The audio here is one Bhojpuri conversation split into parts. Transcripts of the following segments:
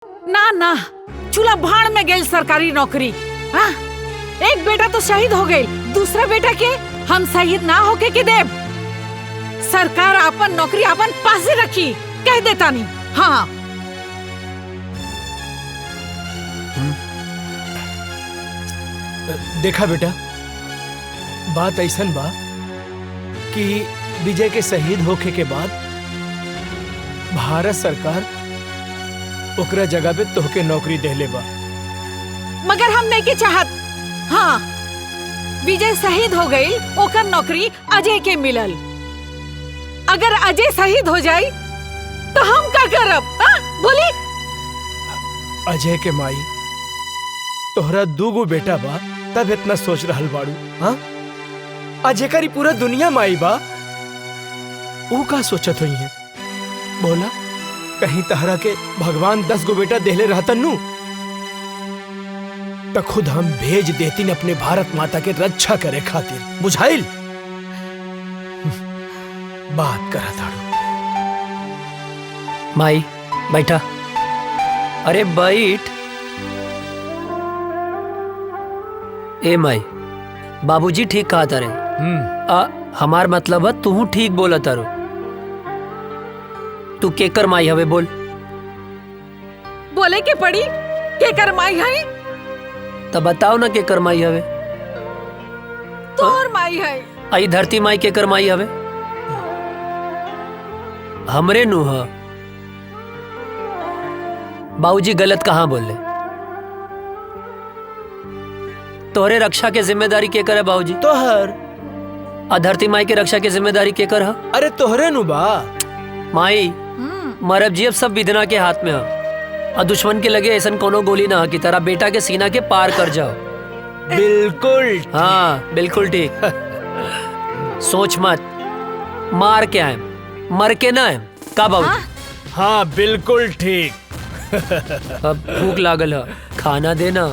ना ना, चूल्हा भाड़ में गेल सरकारी नौकरी। हाँ? एक बेटा तो शहीद हो गई, दूसरा बेटा के हम शहीद ना होके के देव। सरकार अपन नौकरी अपन पास ही रखी, कह देता नहीं। हाँ देखा बेटा, बात ऐसन बा कि विजय के शहीद होखे के बाद भारत सरकार ओकरा जगह पे तोहके नौकरी देले बा। मगर हम नहीं के चाहत। हाँ, विजय शहीद हो गई, ओकर नौकरी अजय के मिलल। अगर अजय शहीद हो जाई तो हम क्या करब? बोली। अजय के माई, तोहरा दूगो बेटा बा, तब इतना सोच रहल बाड़ू। हाँ, अजय करी पूरा दुनिया माई बा, वो का सोचत हुई है? बोला, कहीं तहरा के भगवान 10 गो बेटा देले रहतन नु तो खुद हम भेज देती न अपने भारत माता के रक्षा करे खातिर। बुझाइल? बात करा ताड़ू। माई बैठा। अरे बैठ। ए माई, बाबूजी ठीक कहा तारे। हमार मतलब है तू ठीक बोला तारो। तू केकर माई हवे बोल? बोले के पड़ी, केकर माई है? तब बताओ ना केकर माई हवे। तोर माई है। आई धरती माई केकर माई हवे? हमरे नु ह। बाबूजी गलत कहाँ बोले? तोहरे रक्षा के जिम्मेदारी केकर है बाबूजी? तोहर। धरती माई के रक्षा के जिम्मेदारी केकर है? अरे तोहरे नु बा। माई, मरब जी अब सब विधना के हाथ में है। और दुश्मन के लगे ऐसा कोनो गोली ना कि तेरा बेटा के सीना के पार कर जाओ। बिल्कुल। हाँ बिल्कुल ठीक। सोच मत, मार के आए, मर के ना आए। का बाबू? हाँ बिल्कुल ठीक। अब भूख लागल है, खाना देना।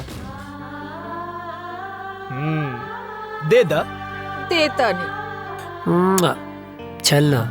दे दा। देता नहीं। चलना।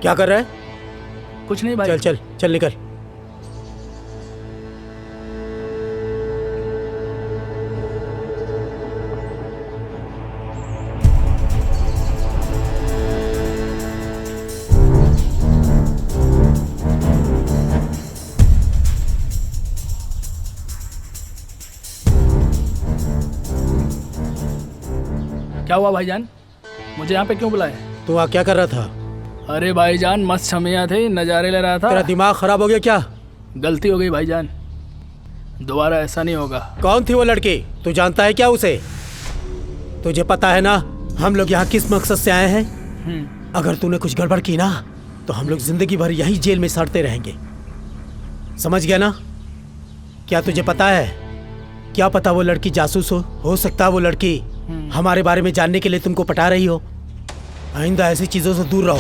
क्या कर रहा है? कुछ नहीं भाई। चल चल चल निकल। क्या हुआ भाईजान? मुझे यहाँ पे क्यों बुलाया? तू वहाँ क्या कर रहा था? अरे भाईजान मस्त छमिया थे, नज़ारे ले रहा था। तेरा दिमाग खराब हो गया क्या? गलती हो गई भाईजान, दोबारा ऐसा नहीं होगा। कौन थी वो लड़की? तू जानता है क्या उसे? तुझे पता है ना हम लोग यहाँ किस मकसद से आए हैं? अगर तूने कुछ गड़बड़ की ना तो हम लोग जिंदगी भर यही जेल में सड़ते रहेंगे। समझ गया ना? क्या तुझे पता है, क्या पता वो लड़की जासूस हो सकता है वो लड़की हमारे बारे में जानने के लिए तुमको पटा रही हो। आइंदा ऐसी चीजों से दूर रहो।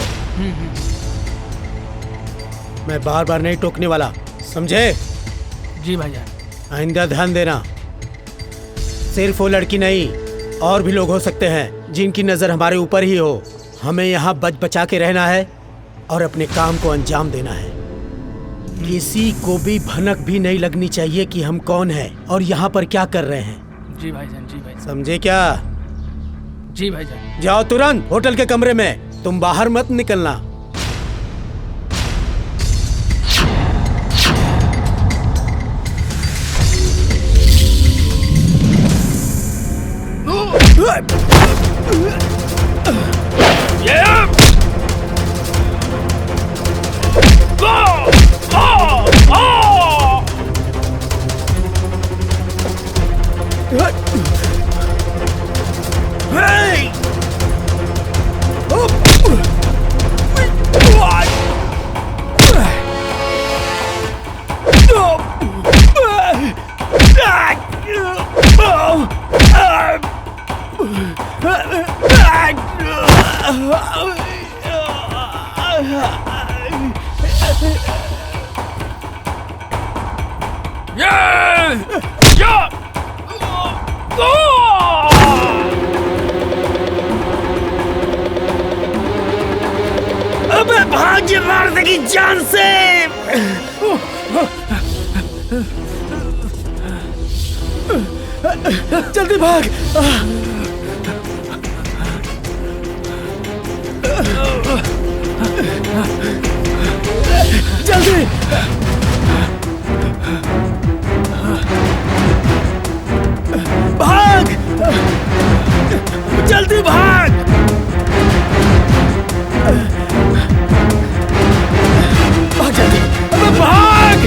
मैं बार बार नहीं टोकने वाला, समझे? जी भाईजान। आइंदा ध्यान देना। सिर्फ वो लड़की नहीं, और भी लोग हो सकते हैं जिनकी नजर हमारे ऊपर ही हो। हमें यहाँ बच बचा के रहना है और अपने काम को अंजाम देना है। किसी को भी भनक भी नहीं लगनी चाहिए कि हम कौन हैं और यहाँ पर क्या कर रहे हैं। जी भाईजान, जी भाईजान। समझे क्या? जी भाईजान। जाओ तुरंत होटल के कमरे में, तुम बाहर मत निकलना। अबे भाग ये मार देगी जान से। जल्दी भाग। जल्दी भाग, जल्दी भाग। भाग जल्दी, अबे भाग।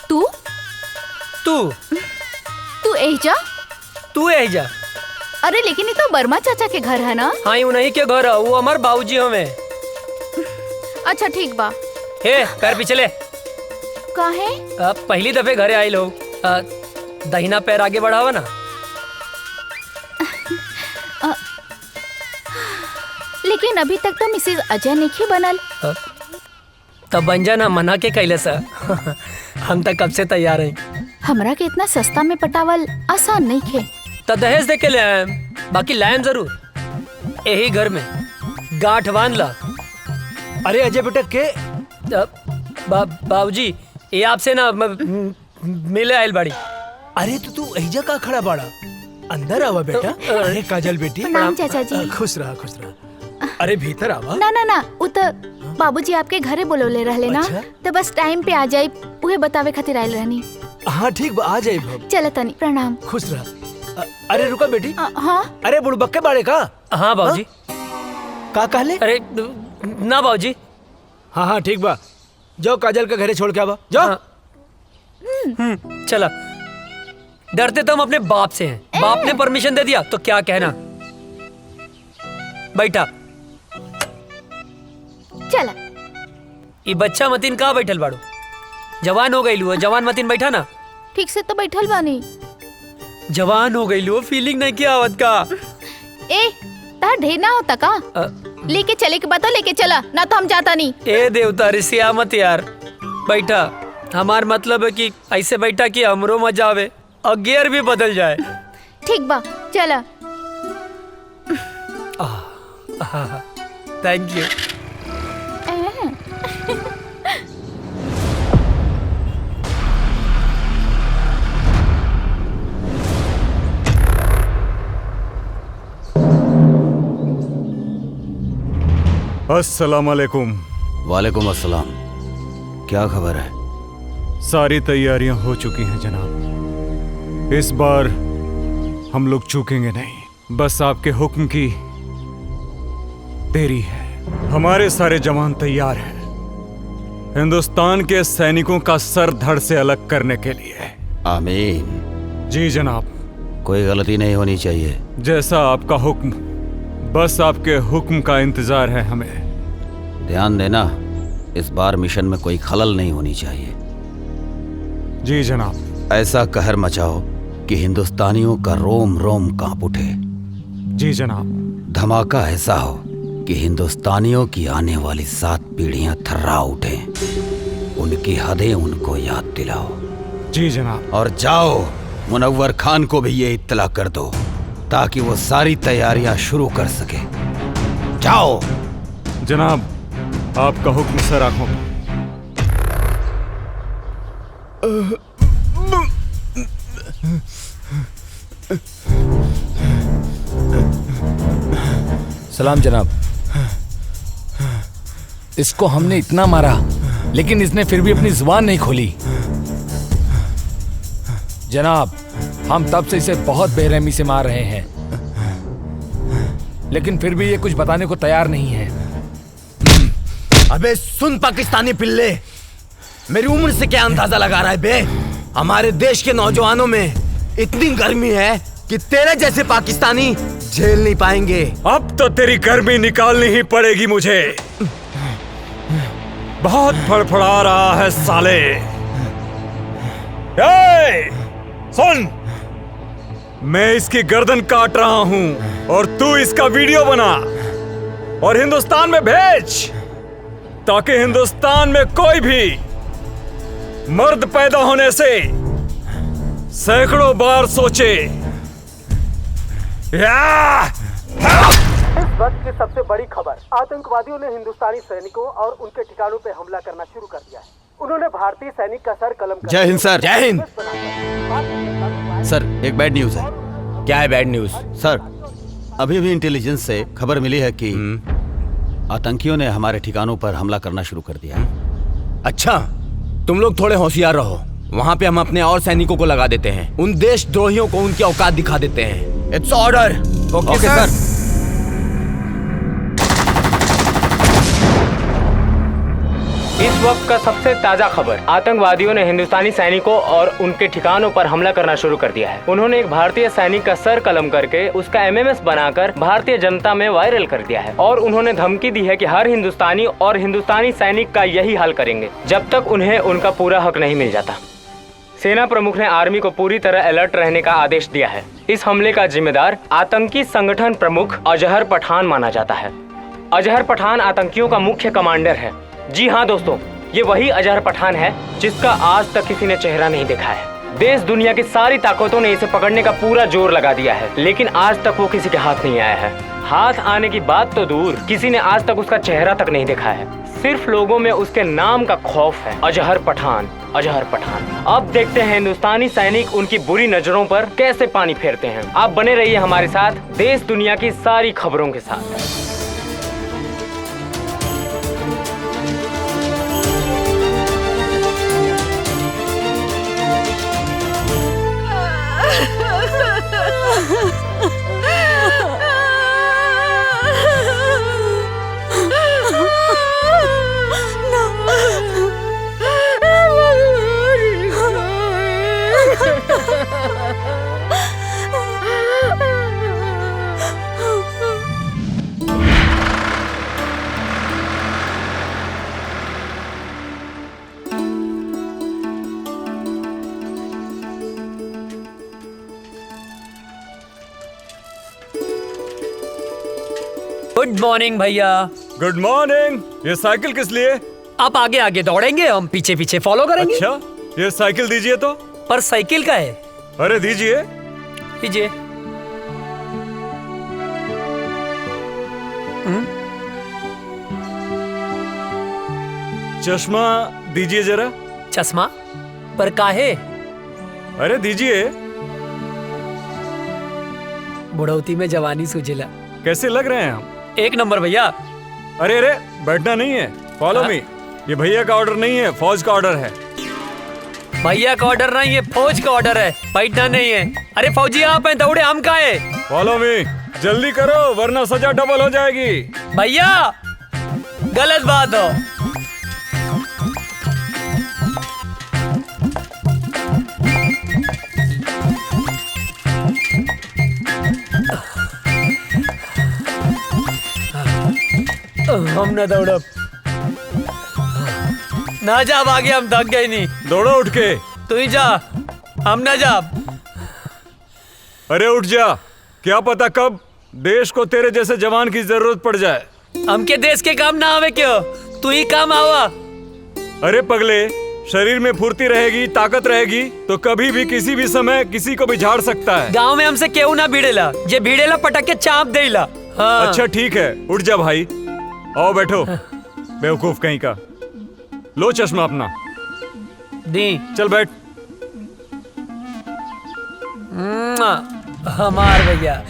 तू तू तू एजा? तू एजा? अरे लेकिन ये तो वर्मा चाचा के घर है ना? हाँ उन्हीं के घर है, वो हमार बाबूजी हमें। अच्छा ठीक बा। हे पैर पिछले काहे? पहली दफे घरे आए लोग, दहिना पैर आगे बढ़ावा ना। लेकिन अभी तक तो मिसेज अजय नहीं बनल। तब बन जाना मना के कैले सा। हम तक कब से तैयार हैं। हमरा के इतना सस्ता में पटावल आसान नहीं खे। तो दहेज दे के ले आए, बाकी लायम जरूर। यही घर में गांठ बांध ला। अरे अजय बेटा के बाबूजी ये आपसे ना मिले आयल बाड़ी। अरे तू एहिजा का खड़ा बाड़ा? अंदर आवा बेटा। अरे काजल बेटी प्रणाम चाचा जी। खुश रहा खुश रहा। अरे भीतर आवा। ना उ तो बाबूजी आपके घरे बोलौले रहले ना। अच्छा? तो बस टाइम पे आ जाई उहे बतावे खातिर आयल रहनी। हाँ ठीक बा, आ जाए भब। चल तनी प्रणाम। खुश रहा। अरे रुका बेटी। हाँ अरे बुड़बक्के बाड़े का? हाँ बाबूजी। का कहले? अरे ना बाबूजी। हाँ हाँ ठीक बा, जाओ काजल के घरे छोड़ के आवा जाओ। हाँ। चला। डरते तो हम अपने बाप से हैं। बाप ने परमिशन दे दिया तो क्या कहना। बैठा। चला। ये बच्चा मतीन कहाँ बैठल बाड़ू? जवान हो गई लू, जवान मतीन बैठा ना। ठीक से तो बैठल बानी। जवान हो गई लू, फीलिंग नहीं किया आवत का। ए तार ढेर ना होता का? लेके चले के बता, लेके चला ना तो हम जाता नहीं। ए देवता रिसिया मत यार। बैठा। हमार मतलब है कि ऐसे बैठा कि हमरो मजा आवे और गियर भी बदल जाए। ठीक बा चला। Thank you. अस्सलाम वालेकुम। वालेकुम अस्सलाम। क्या खबर है? सारी तैयारियां हो चुकी हैं जनाब। इस बार हम लोग चूकेंगे नहीं, बस आपके हुक्म की देरी है। हमारे सारे जवान तैयार हैं हिंदुस्तान के सैनिकों का सर धड़ से अलग करने के लिए। आमीन। जी जनाब। कोई गलती नहीं होनी चाहिए। जैसा आपका हुक्म, बस आपके हुक्म का इंतजार है हमें। ध्यान देना, इस बार मिशन में कोई खलल नहीं होनी चाहिए। जी जनाब। ऐसा कहर मचाओ कि हिंदुस्तानियों का रोम रोम कांप उठे। जी जनाब। धमाका ऐसा हो कि हिंदुस्तानियों की आने वाली 7 पीढ़ियां थर्रा उठें। उनकी हदें उनको याद दिलाओ। जी जनाब। और जाओ मुनव्वर खान को भी ये इत्तला कर दो ताकि वो सारी तैयारियां शुरू कर सके। जाओ। जनाब आपका हुक्म सर आंखों पे। सलाम जनाब। इसको हमने इतना मारा लेकिन इसने फिर भी अपनी जुबान नहीं खोली। जनाब हम तब से इसे बहुत बेरहमी से मार रहे हैं लेकिन फिर भी ये कुछ बताने को तैयार नहीं है। अबे सुन पाकिस्तानी पिल्ले, मेरी उम्र से क्या अंदाजा लगा रहा है बे? हमारे देश के नौजवानों में इतनी गर्मी है कि तेरे जैसे पाकिस्तानी झेल नहीं पाएंगे। अब तो तेरी गर्मी निकालनी ही पड़ेगी मुझे। बहुत फड़फड़ा रहा है साले। सुन, मैं इसकी गर्दन काट रहा हूं और तू इसका वीडियो बना और हिंदुस्तान में भेज ताकि हिंदुस्तान में कोई भी मर्द पैदा होने से सैकड़ों बार सोचे। इस वक्त की सबसे बड़ी खबर, आतंकवादियों ने हिंदुस्तानी सैनिकों और उनके ठिकानों पे हमला करना शुरू कर दिया है। उन्होंने भारतीय सैनिक का सर कलम कर जय हिंद सर। जय हिंद सर, एक बैड न्यूज है। क्या है बैड न्यूज? सर, अभी भी इंटेलिजेंस से खबर मिली है कि आतंकियों ने हमारे ठिकानों पर हमला करना शुरू कर दिया है। अच्छा, तुम लोग थोड़े होशियार रहो। वहाँ पे हम अपने और सैनिकों को लगा देते हैं। उन देशद्रोहियों को उनकी औकात दिखा देते हैं। It's order. ओके सर। इस वक्त का सबसे ताजा खबर, आतंकवादियों ने हिंदुस्तानी सैनिकों और उनके ठिकानों पर हमला करना शुरू कर दिया है। उन्होंने एक भारतीय सैनिक का सर कलम करके उसका एमएमएस बनाकर भारतीय जनता में वायरल कर दिया है और उन्होंने धमकी दी है कि हर हिंदुस्तानी और हिंदुस्तानी सैनिक का यही हाल करेंगे जब तक उन्हें उनका पूरा हक नहीं मिल जाता। सेना प्रमुख ने आर्मी को पूरी तरह अलर्ट रहने का आदेश दिया है। इस हमले का जिम्मेदार आतंकी संगठन प्रमुख अजहर पठान माना जाता है। अजहर पठान आतंकियों का मुख्य कमांडर है। जी हाँ दोस्तों, ये वही अजहर पठान है जिसका आज तक किसी ने चेहरा नहीं देखा है। देश दुनिया की सारी ताकतों ने इसे पकड़ने का पूरा जोर लगा दिया है, लेकिन आज तक वो किसी के हाथ नहीं आया है। हाथ आने की बात तो दूर, किसी ने आज तक उसका चेहरा तक नहीं देखा है। सिर्फ लोगों में उसके नाम का खौफ है, अजहर पठान, अजहर पठान। अब देखते हैं हिंदुस्तानी सैनिक उनकी बुरी नजरों पर कैसे पानी फेरते हैं। आप बने रहिए हमारे साथ देश दुनिया की सारी खबरों के साथ। गुड मॉर्निंग भैया। Good morning. ये साइकिल किस लिए? आप आगे आगे दौड़ेंगे, हम पीछे पीछे फॉलो करेंगे। अच्छा, ये साइकिल दीजिए तो। पर साइकिल का है। अरे दीजिए। दीजिए। चश्मा दीजिए जरा। चश्मा पर काहे? अरे दीजिए। बुढ़ौती में जवानी सूझेला। कैसे लग रहे हैं हम? एक नंबर भैया। अरे अरे बैठना नहीं है, फॉलो मी। ये भैया का ऑर्डर नहीं है, फौज का ऑर्डर है। भैया का ऑर्डर नहीं है, फौज का ऑर्डर है, बैठना नहीं है। अरे फौजी आप हैं, दौड़े हम का है। फॉलो मी, जल्दी करो वरना सजा डबल हो जाएगी। भैया गलत बात हो। हम ना दौड़ब ना जा, आगे हम थक गए नहीं। दौड़ो उठ के। तू ही जा, हम ना जा। अरे उठ जा, क्या पता कब देश को तेरे जैसे जवान की जरूरत पड़ जाए। हमके देश के काम ना आवे क्यों, तू ही काम आवा। अरे पगले, शरीर में फुर्ती रहेगी, ताकत रहेगी तो कभी भी किसी भी समय किसी को भी झाड़ सकता है। गांव में हमसे केहू ना भिड़ेला, जे भिड़ेला पटक के चाप देला। हाँ। अच्छा ठीक है, उठ जा भाई। आओ बैठो, बेवकूफ कहीं का। लो चश्मा अपना। दी। चल बैठ। हमार भैया।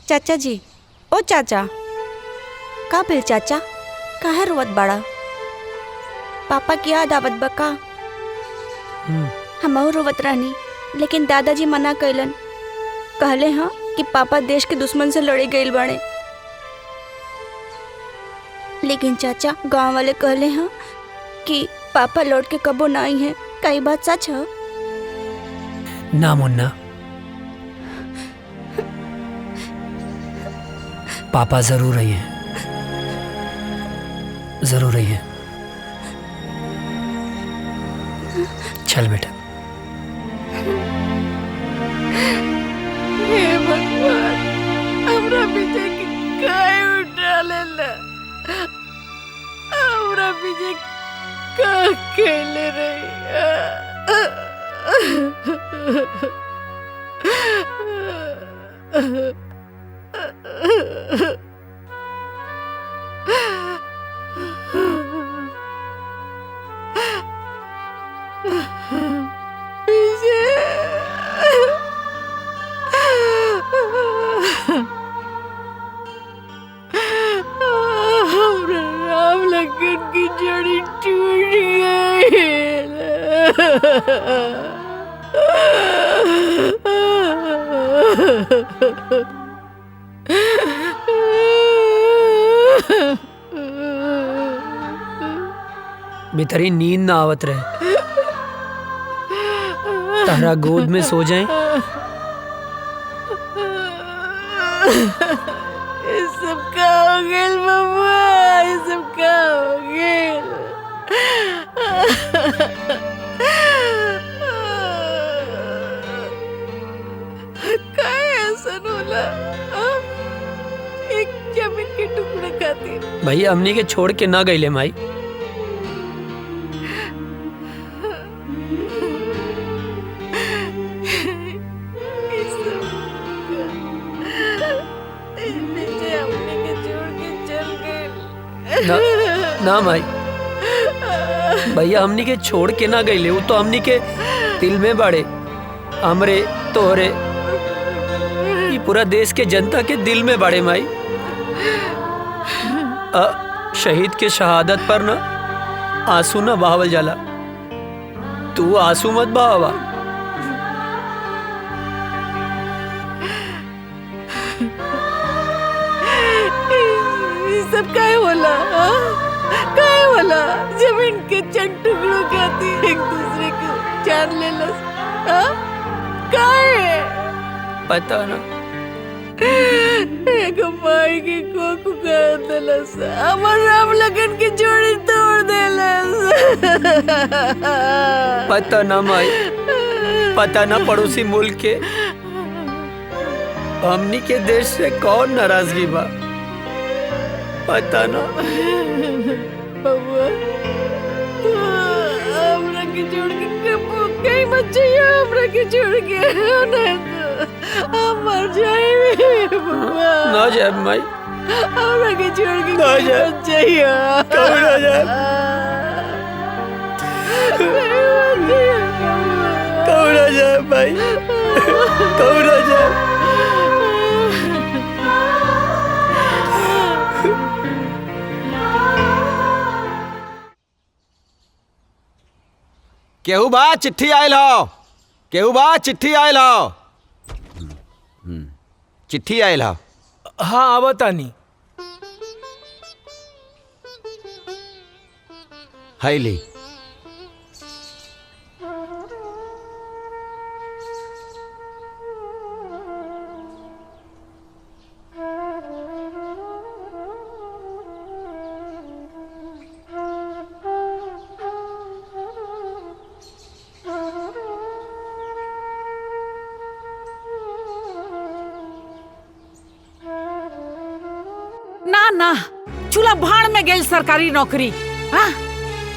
चाचा जी, ओ चाचा, का भेल चाचा, काहे रोवत बड़ा? पापा की याद आवत बा का? हमहू रोवत रहनी, लेकिन दादाजी मना कैलन। कहले हाँ कि पापा देश के दुश्मन से लड़े गए बाड़े। लेकिन चाचा गांव वाले कहले हाँ कि पापा लौट के कबो ना आई हैं। का ई बात सच है? ना मुन्ना, पापा जरूर आई हैं, जरूर आई हैं। चल बेटा। हे भगवान, हमरा पीछे काहे उठा लेला? हमरा पीछे का खेले राम लगन की जड़ी टूट गई। बेतरी नींद ना आवत रहे, तारा गोद में सो जाए। ये सब का हो गेल बबुआ, ये सब का हो गेल। काय ऐसा होला? एक जमीन के टुकड़े खातिर भैया हमनी के छोड़ के ना गईले माई। ना, ना माई, भैया हमनी के छोड़ के ना गईले, वो तो हमनी के दिल में बाड़े। हमरे तोहरे ये पूरा देश के जनता के दिल में बाड़े माई। शहीद के शहादत पर ना आंसू ना बहावल जाला, तू आंसू मत बहावा। सब काय होला? काय होला? जमीन के चंद टुकड़ों खातिर एक दूसरे को जान लेलस। काय पता ना, एक माई के कोकू कर देलस, अमर राम लगन की जोड़ी तोड़ देलस। पता ना माई, पता ना पड़ोसी मुल्क के हमनी के देश से कौन नाराजगी बा, पता ना। बबुआ तू हमरा के छोड़ के कहीं मत जाइए, हमरा के छोड़ के नहीं तो हम मर जाएंगे बबुआ। ना जाए माई, हमरा के छोड़ के ना जाए, मत जाइए। कहीं ना जाए, कहीं ना जाए भाई, कहीं ना जाए। केहू बा चिट्ठी आयल हो, केहू बा चिट्ठी आयल हो, चिट्ठी आयल हो। हाँ आवतानी। हैली ना ना, चूल्हा भाड़ में गेल सरकारी नौकरी। हाँ?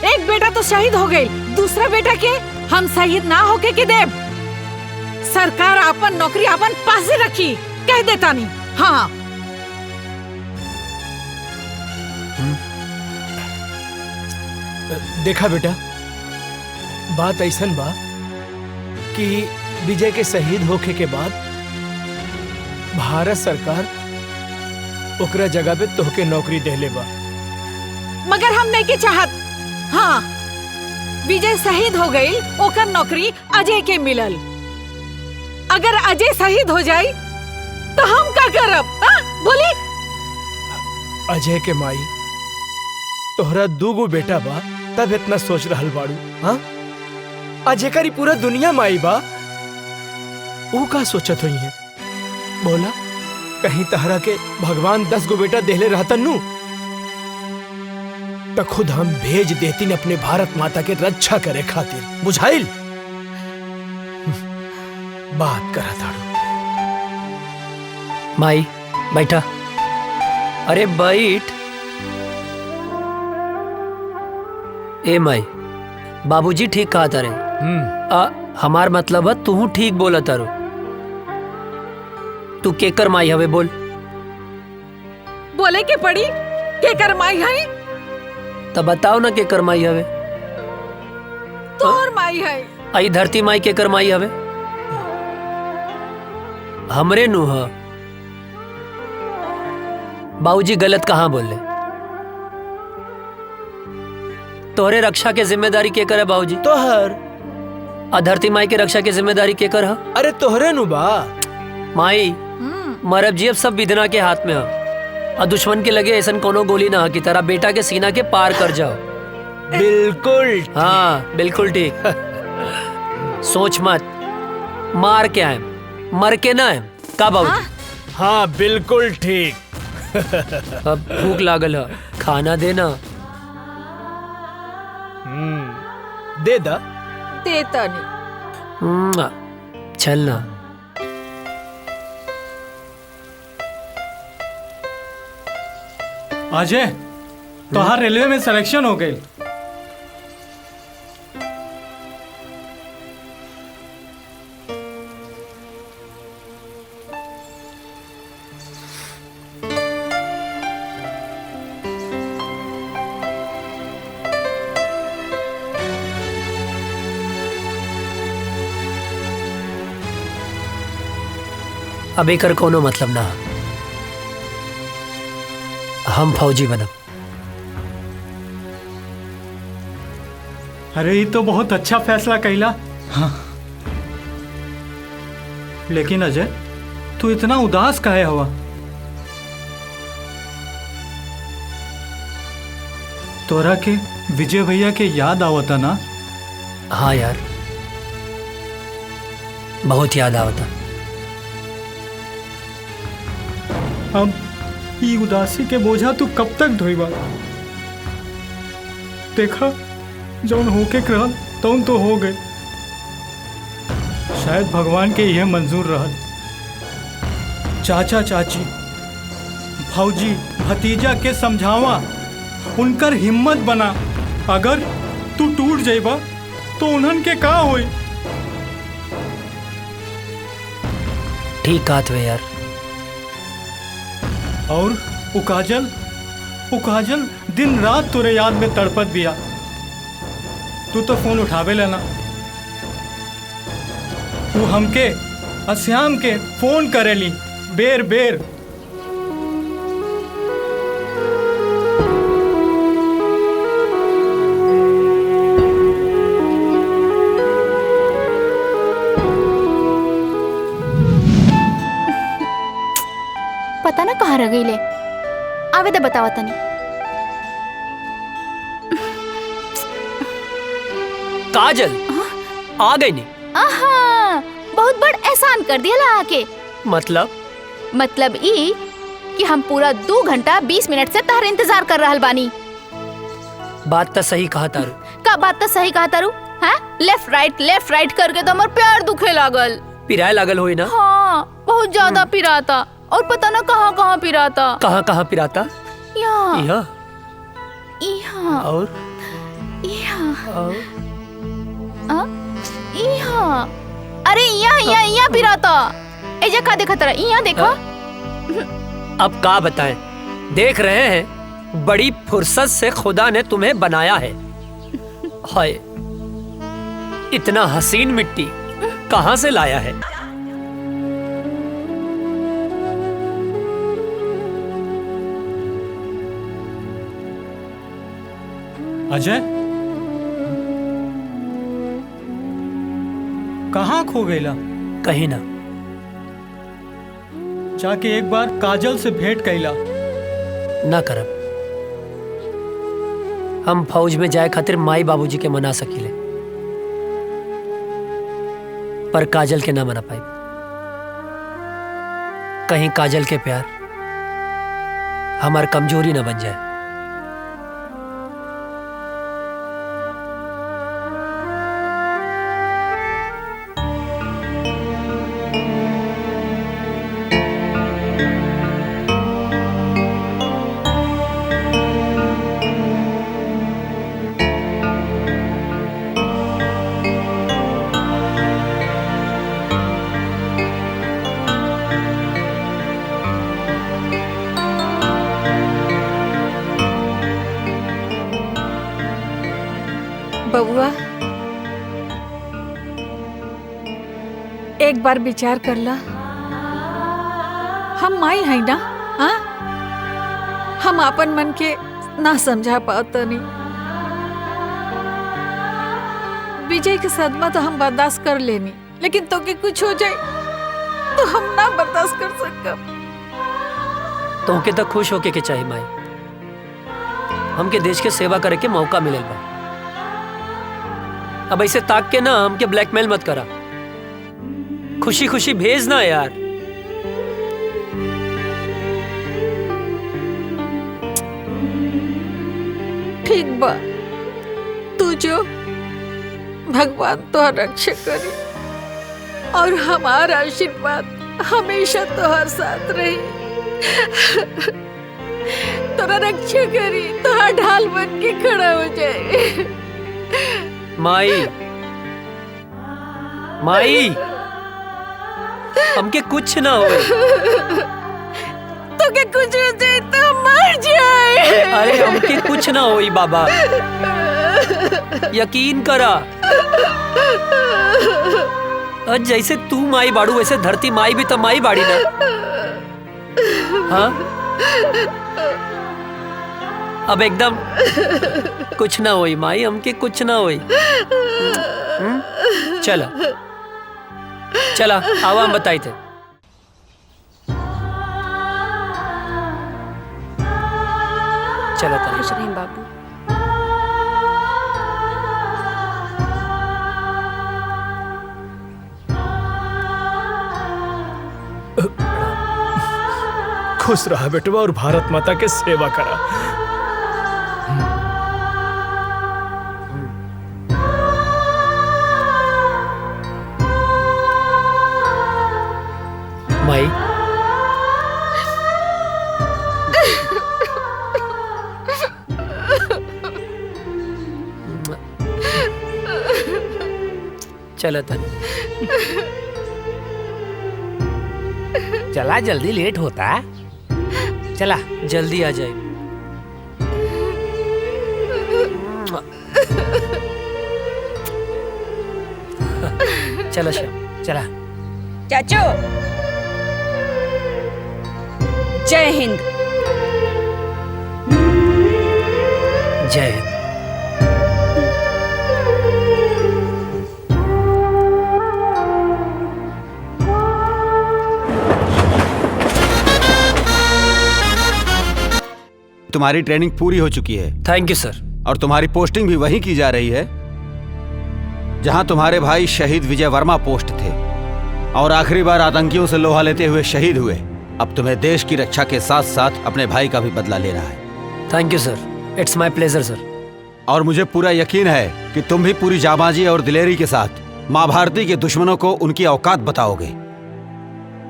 एक बेटा तो शहीद हो गई, दूसरा बेटा के हम शहीद ना होके के देब। सरकार अपन नौकरी अपन पास रखी, कह देता नहीं। हाँ देखा बेटा, बात ऐसन बा कि विजय के शहीद होके के बाद भारत सरकार ओकरा जगह पे तोहके नौकरी देले बा। मगर हम नहीं के चाहत। हाँ विजय शहीद हो गई, ओकर नौकरी अजय के मिलल। अगर अजय शहीद हो जाई तो हम का करब? बोली। अजय के माई, तोहरा दूगो बेटा बा तब इतना सोच रहल बाड़ू। हाँ अजय करी पूरा दुनिया माई बा, वो का सोचत हुई है? बोला कहीं तहरा के भगवान 10 गो बेटा देले रहतन नु तो खुद हम भेज देती अपने भारत माता के रक्षा करे खातिर। बुझाइल? बात करा ताड़ू। माई बैठा, अरे बैठ। ए माई, बाबूजी ठीक कहा तारे। हमार मतलब है तू ठीक बोला तारो। तू केकर माई हवे बोल? बोले के पड़ी केकर माई है? तब बताओ ना केकर माई हवे। तोर माई है। आई धरती माई केकर माई हवे? हमरे नु ह। बाबूजी गलत कहाँ बोले? तोहरे रक्षा के जिम्मेदारी के कर है बाबूजी? तोहर। धरती माई के रक्षा के जिम्मेदारी के कर है? अरे तोहरे नु बा। माई मरब जीव सब विधना के हाथ में है। और दुश्मन के लगे ऐसा कोनो गोली ना की तरह बेटा के सीना के पार कर जाओ। बिल्कुल। हाँ बिल्कुल ठीक। सोच मत, मार के आए मर के ना आए का बाबू। हाँ बिल्कुल ठीक। अब भूख लागल है, खाना देना। दे दा। देता नहीं। चलना। अजय, तोहार रेलवे में सिलेक्शन हो गई। अब एकर कोनो मतलब ना, हम फौजी बनब। अरे ये तो बहुत अच्छा फैसला कैला। हाँ। लेकिन अजय, तू इतना उदास काहे हुआ? तोरा के विजय भैया के याद आवता ना? हाँ यार, बहुत याद आवता। अब ये उदासी के बोझा तू कब तक ढोईबा? देखा, जौन होके रहल तौन तो हो गए। शायद भगवान के यह मंजूर रहल। चाचा चाची, भौजी, भतीजा के समझावा, उनकर हिम्मत बना। अगर तू टूट जाइबा तो उन्हन के का होई? ठीक कहत वे यार। और वो काजल दिन रात तोरे याद में तड़पत बिया। तू तो फोन उठावे लेना। वो हमके अश्याम के फोन करेली बेर बेर। पता ना कहाँ रह गई ले। आवे दे बतावा तनी। काजल आ गई नहीं? आहा, बहुत बड़ एहसान कर दिया ला आके। मतलब ई कि हम पूरा 2 घंटा 20 मिनट से तार इंतजार कर रहल बानी। बात तो सही कहा तारू। का बात तो सही कहा तारू? हाँ, लेफ्ट राइट करके तो हमार पैर दुखे लागल। पिराए लागल होई ना? हाँ, बहुत ज्यादा पिराता। और पता ना कहाँ कहाँ पिराता। कहाँ पिराता? यहाँ यहाँ और यहाँ। अरे यहाँ पिराता। एजा का देखा तेरा? यहाँ देखा। अब का बताएं? देख रहे हैं, बड़ी फुर्सत से खुदा ने तुम्हें बनाया है। हाय, इतना हसीन मिट्टी कहाँ से लाया है? अजय, कहाँ खो गईला? कहीं ना। जाके एक बार काजल से भेंट कैला। ना करब। हम फौज में जाए खातिर माई बाबूजी के मना सकीले, पर काजल के ना मना पाई। कहीं काजल के प्यार हमार कमजोरी ना बन जाए। बउआ, एक बार विचार कर ला। हम माई है ना? हाँ, हम अपन मन के ना समझा पाता नहीं। विजय के सदमा तो हम बर्दाश्त कर लेनी, लेकिन तो के कुछ हो जाए तो हम ना बर्दाश्त कर सकते। तोहके तक खुश होके के चाहिए माई। हमके देश के सेवा करे के मौका मिलल बा। अब ऐसे ताक के ना हमके ब्लैकमेल मत करा। खुशी खुशी भेज ना यार। ठीक बा, तू जो भगवान तो रक्षा करी और हमारा आशीर्वाद हमेशा तोहर साथ रही। तोरा रक्षा करी, तोहर ढाल बन के खड़ा हो जाए। माई माई हमके कुछ ना होए। तो के कुछ हो जाए तो मर जाए। अरे हमके कुछ ना होई बाबा, यकीन करा। और जैसे तू माई बाड़ू वैसे धरती माई भी तो माई बाड़ी ना। हाँ अब एकदम कुछ ना होई माई, हमके कुछ ना होई। चला चला आवा हम बताई थे। चला खुश रहीं बाबू। खुश रहा बेटवा और भारत माता के सेवा करा। माई चला था। चला जल्दी लेट होता। चला जल्दी आ जाए। चला श्याम चला। चाचू जय हिंद। जय हिंद। तुम्हारी ट्रेनिंग पूरी हो चुकी है। थैंक यू सर। और तुम्हारी पोस्टिंग भी वहीं की जा रही है जहां तुम्हारे भाई शहीद विजय वर्मा पोस्ट थे और आखिरी बार आतंकियों से लोहा लेते हुए शहीद हुए। अब तुम्हें देश की रक्षा के साथ साथ अपने भाई का भी बदला लेना है। Thank you sir, it's my pleasure sir. और मुझे पूरा यकीन है कि तुम भी पूरी जाबाजी और दिलेरी के साथ माँ भारती के दुश्मनों को उनकी औकात बताओगे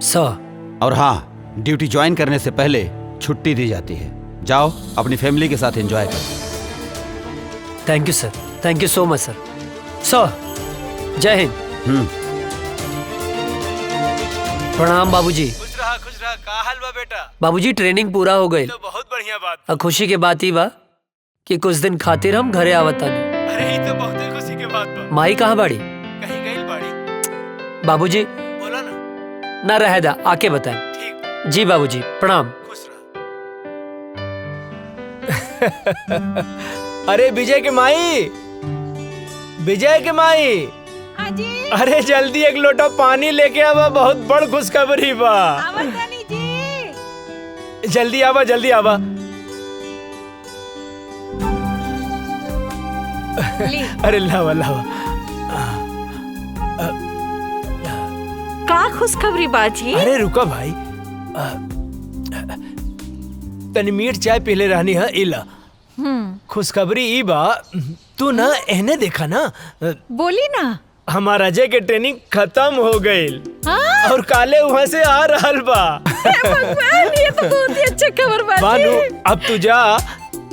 सर। और हाँ, ड्यूटी ज्वाइन करने से पहले छुट्टी दी जाती है। जाओ अपनी फैमिली के साथ एंजॉय करो। Thank you sir, thank you so much सर। सर जय हिंद। प्रणाम बाबूजी। खुश रहा का हाल बा बेटा? बाबूजी ट्रेनिंग पूरा हो गई तो बहुत बढ़िया बात। और खुशी के बात ही बा कि कुछ दिन खातिर हम घरे आवता नहीं। अरे ये तो बहुत ही खुशी के बात बा। माई कहाँ बाड़ी? कहीं गई बाड़ी। बाबूजी बोला ना। ना रह दा, आके बताएं। ठीक। जी बाबूजी प्रणाम। खुश रहा। अरे विजय के माई, विजय के माई। हाँ जी। अरे जल्दी एक लोटा पानी लेके आवा, बहुत बड़ खुशखबरी बा। रानी जी। जल्दी आवा, जल्दी आवा। अरे लावा लावा। का खुशखबरी बाजी? अरे रुका भाई, तनी मीठ चाय पीले रहनी है। इला खुशखबरी ई बा, तू ना एहने देखा ना। बोली ना। हमारा अजय के ट्रेनिंग खत्म हो गई और काले वहाँ से आ रहल बा। भगवान, ये तो बहुत ही अच्छा खबर बाजी। बानू अब तू जा,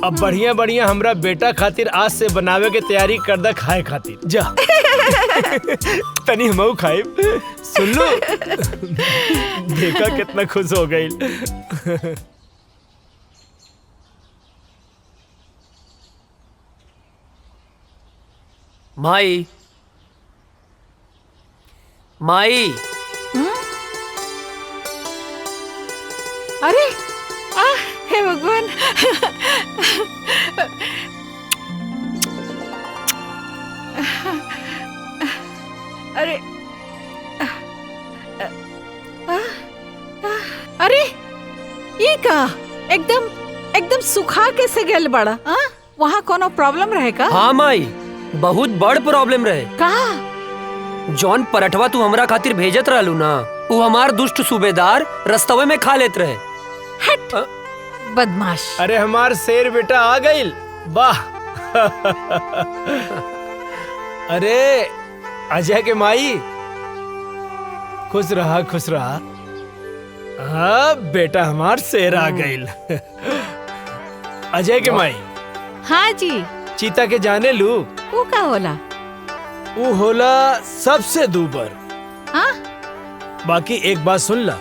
अब बढ़िया बढ़िया हमरा बेटा खातिर आज से बनावे के तैयारी कर दा खाए खातिर। जा तनी हमहू खाए। सुन लो, देखा कितना खुश हो गई। माई माई। अरे हे भगवान। अरे अरे ये का एकदम एकदम सुखा कैसे गेल बड़ा? हाँ? वहाँ कोनो प्रॉब्लम रहेगा? हाँ माई, बहुत बड़ प्रॉब्लम रहे। कहा? जॉन पराठवा तू हमरा खातिर भेजत रहलू ना, वो हमार दुष्ट सूबेदार रस्तवे में खा लेत रहे। हट बदमाश। अरे हमार शेर बेटा आ गइल, वाह। अरे अजय के माई, खुश रहा खुश रहा। हाँ बेटा हमार शेर आ गइल। अजय के माई। हाँ जी। चीता के जाने लू? वो का होला? वो होला सबसे दूबर। हाँ? बाकी एक बात सुन ला,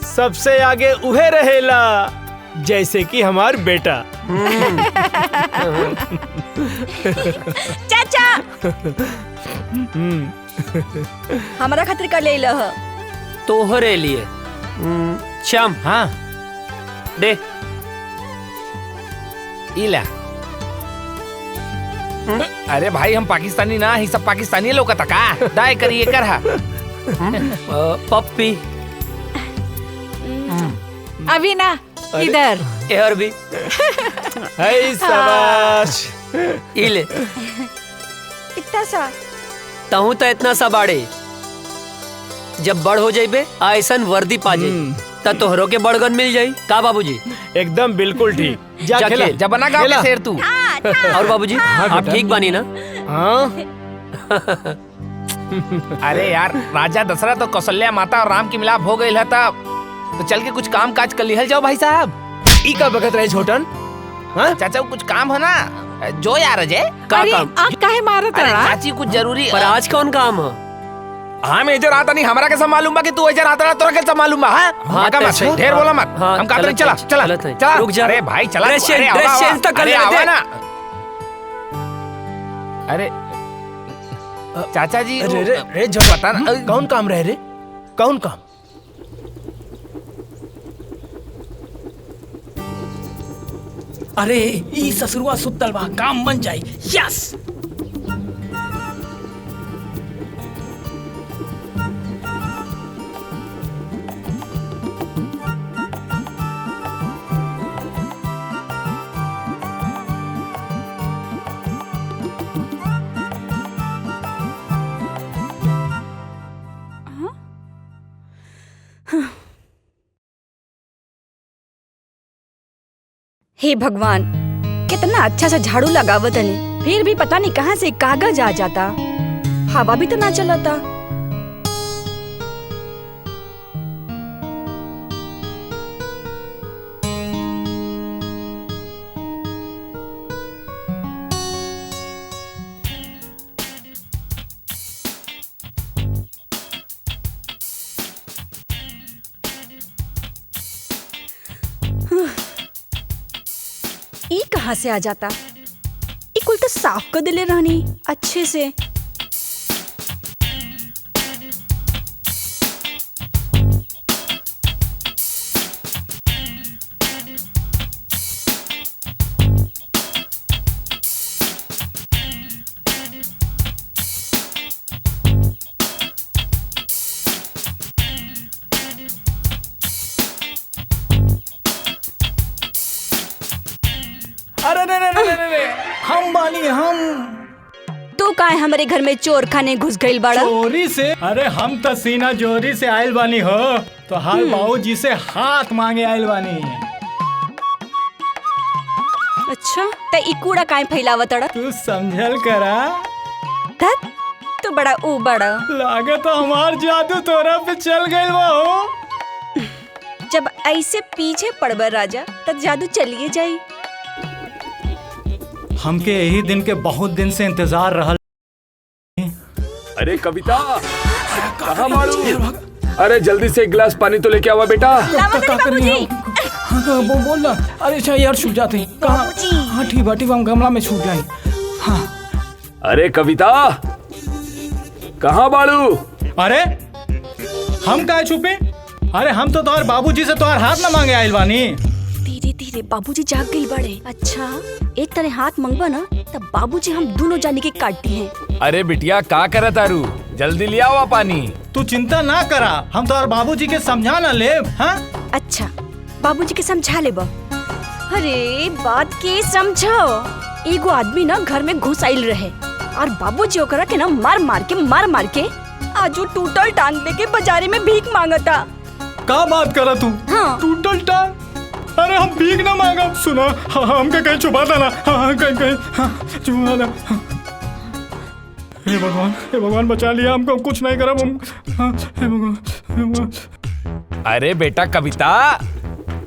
सबसे आगे उहे रहेला, जैसे कि हमार बेटा। चाचा हमारा खातिर कर ले लह। तोहरे लिए। श्याम, हाँ दे। इला। अरे भाई हम पाकिस्तानी ना ही, सब पाकिस्तानी लोग का का दाय करिए कर हा। पप्पी। अभी ना इधर। एहर भी। हाय शाबाश। इले। इतना सा? तहु तो इतना सा बाड़े। जब बड़ हो जाइबे ऐसन वर्दी पा जाई, त तोहरो के बड़गन मिल जाई। का बाबूजी? एकदम बिल्कुल ठीक। जा खेला। जब बना गाँव के शेर तू। और बाबूजी आप ठीक बानी ना? हाँ। अरे यार, राजा दशरथ और कौशल्या माता और राम की मिलाप हो गई है, तब तो चल के कुछ काम काज कर लिहल जाओ भाई साहब। ई का बगत रहे छोटन? हाँ? चाचा कुछ काम है ना, जो यार अजय का अरे काम? आँख काहे मारत अरे रहा? चाची कुछ जरूरी। पर आज कौन काम है? हाँ मैं इधर आता नहीं, हमारा कैसा मालूम बा कि तू इधर आता रहा, तोरा कैसा मालूम बा? हाँ हाँ, मत सही। ढेर बोला मत। हाँ, हम कहते हैं गलत चला है, चला गलत है। चला। रुक जा। अरे भाई चला। ड्रेस अरे चेंज, ड्रेस चेंज तो कर अरे लेते। आवा ना। अरे चाचा जी अरे रे रे जो पता ना कौन काम रहे रे? कौन काम? अरे ई ससुरवा सुतल बा, काम बन जाई। यस। हे भगवान, कितना अच्छा सा झाड़ू लगावत हनी, फिर भी पता नहीं कहाँ से कागज आ जाता। हवा भी तो ना चलता। ई कहाँ से आ जाता? ई कुल तो साफ कर दिले रहनी अच्छे से। अरे रे, हम बानी हम। तू काहे हमारे घर में चोर खाने घुस गइल बाड़ा? चोरी से? अरे हम तो सीना चोरी से आयल बानी हो, तो हाल बाबूजी से हाथ मांगे आयल बानी। अच्छा, त ई कूड़ा काहे फैलावतड़ा? तू समझल करा। धत, तू बड़ा ऊ बड़ा। लागत हमार जादू तोरा पे चल गइल बा हो। जब ऐसे पीछे पड़बर राजा, तब जादू चलिए जाई। हमके यही दिन के बहुत दिन से इंतजार रहल। अरे कविता, कहाँ मारू? अरे जल्दी से एक गिलास पानी तो लेके आवा बेटा। बोल ना। अरे अच्छा यार, छूट जाते हैं। कहाँ? हाँ ठीक बाटी, हम गमला में छूट जाए। हाँ। अरे कविता, कहाँ बाड़ू? अरे हम काहे छुपे? अरे हम तो तोहर बाबूजी से तोहर हाथ ना मांगे आयल बानी। धीरे धीरे बाबूजी जाग गइल बड़े। अच्छा, एक तरह हाथ मंगवा ना, तब बाबूजी हम दोनों जाने के काटती हैं। अरे बिटिया का करे तारू, जल्दी ले आओ पानी। तू चिंता ना करा, हम तोहर बाबूजी के समझा ना ले। हाँ? अच्छा, बाबूजी के समझा ले बा। अरे बात के समझो। एगो आदमी ना घर में घुस आइल रहे और बाबूजी ओकरा के ना मार मार के आज वो टूटल टांग लेके बाजारे में भीख मांगता। का बात करा तू? हाँ। टूटल टांग? अरे हम भीख ना मांगा, सुना हमके कहीं छुपा था ना, कहीं छुपा था। हे भगवान बचा लिया हमको, कुछ नहीं करा हम। हे भगवान। अरे बेटा कविता,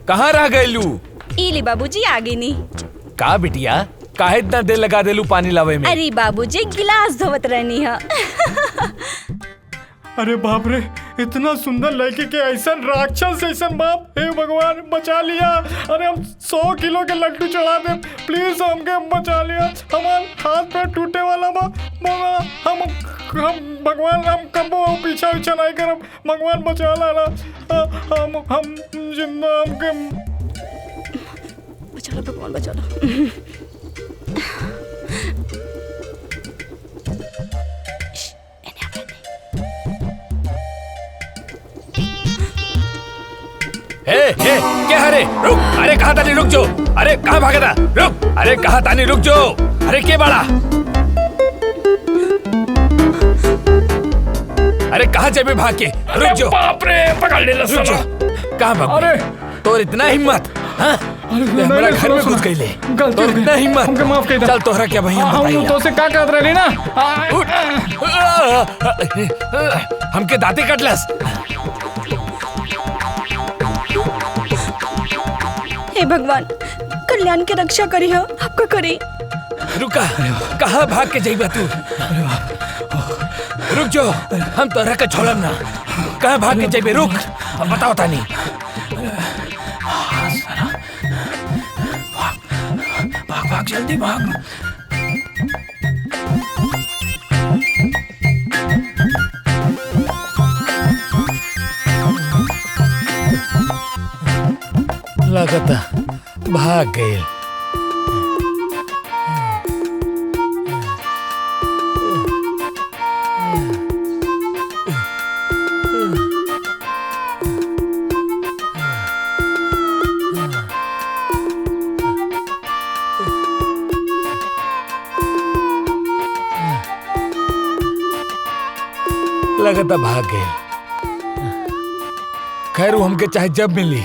कहाँ रह गयलू? इली बाबूजी आगे नहीं। का बिटिया, काहे इतना देर लगा देलू पानी लावे में? अरे बाबूजी गिलास धोवत रहनी है। अरे बाप रे, इतना सुंदर लड़की के ऐसा राक्षस ऐसा बाप, हे भगवान बचा लिया। अरे हम 100 किलो के लड्डू चढ़ा दे, प्लीज हमके बचा लिया। हमारे हाथ पैर टूटे वाला बा, हम भगवान हम कबो पीछा नहीं करब, भगवान बचा लाना। हम जिंदा हमके बचा लो भगवान, बचा लो। क्या हरे रुक, अरे कहाँ तानी रुक जो, अरे कहाँ भागा था, रुक, अरे कहाँ तानी रुक जो, अरे के बड़ा, अरे कहाँ जाबे भाग के, रुक जो, बाप रे पकड़ ले लो, रुक जो, कहाँ भाग, अरे तो इतना हिम्मत, हाँ हमारा घर में घुस गई ले, तो इतना हिम्मत, हमके माफ कर दे, चल तोहरा क्या भैया बताइए, हम तो से क्या कर रहे ना, हमके दांते कटलस। हे भगवान, कल्याण की रक्षा करी हो, आपका करी। रुका, कहाँ भाग के जाइबा तू? रुक जो, हम तोहरा के छोड़म ना, कहाँ भाग के जाइबे, रुक, बताओ तानी। भाग भाग जल्दी भाग। लगता भाग गए। लगता भाग गए। खैर वो हमके चाहे जब मिली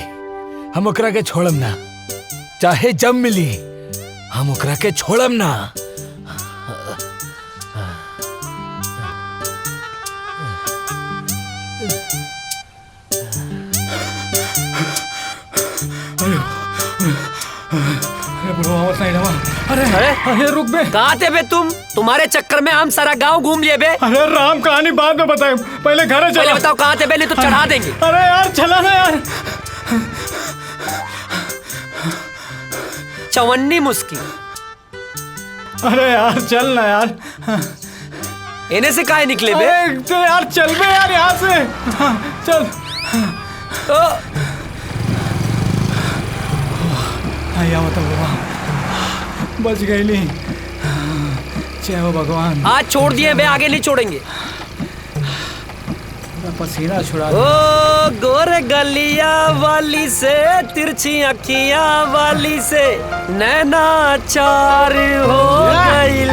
हम ओकरा के छोड़म ना, चाहे जब मिली हम ओकरा के छोड़म ना। अरे अरे रुक बे, कहाँ थे बे तुम? तुम्हारे चक्कर में हम सारा गांव घूम लिए बे। अरे राम कहानी बाद में बताए, पहले घर चलो। पहले बताओ कहाँ थे बे, नहीं तो चढ़ा देंगे। अरे यार चला ना यार। चवन्नी मुस्की। अरे यार चल ना यार। इन्हें से काहे निकले बे? तो यार चल बे यार यहाँ से, चल। आया मतलब बच गई नहीं, जय हो भगवान। आज छोड़ दिए बे, आगे नहीं छोड़ेंगे। पसीना छुड़ा। ओ गोरे गलिया वाली से, तिरछी अखियां वाली से, नैना चार हो गइल,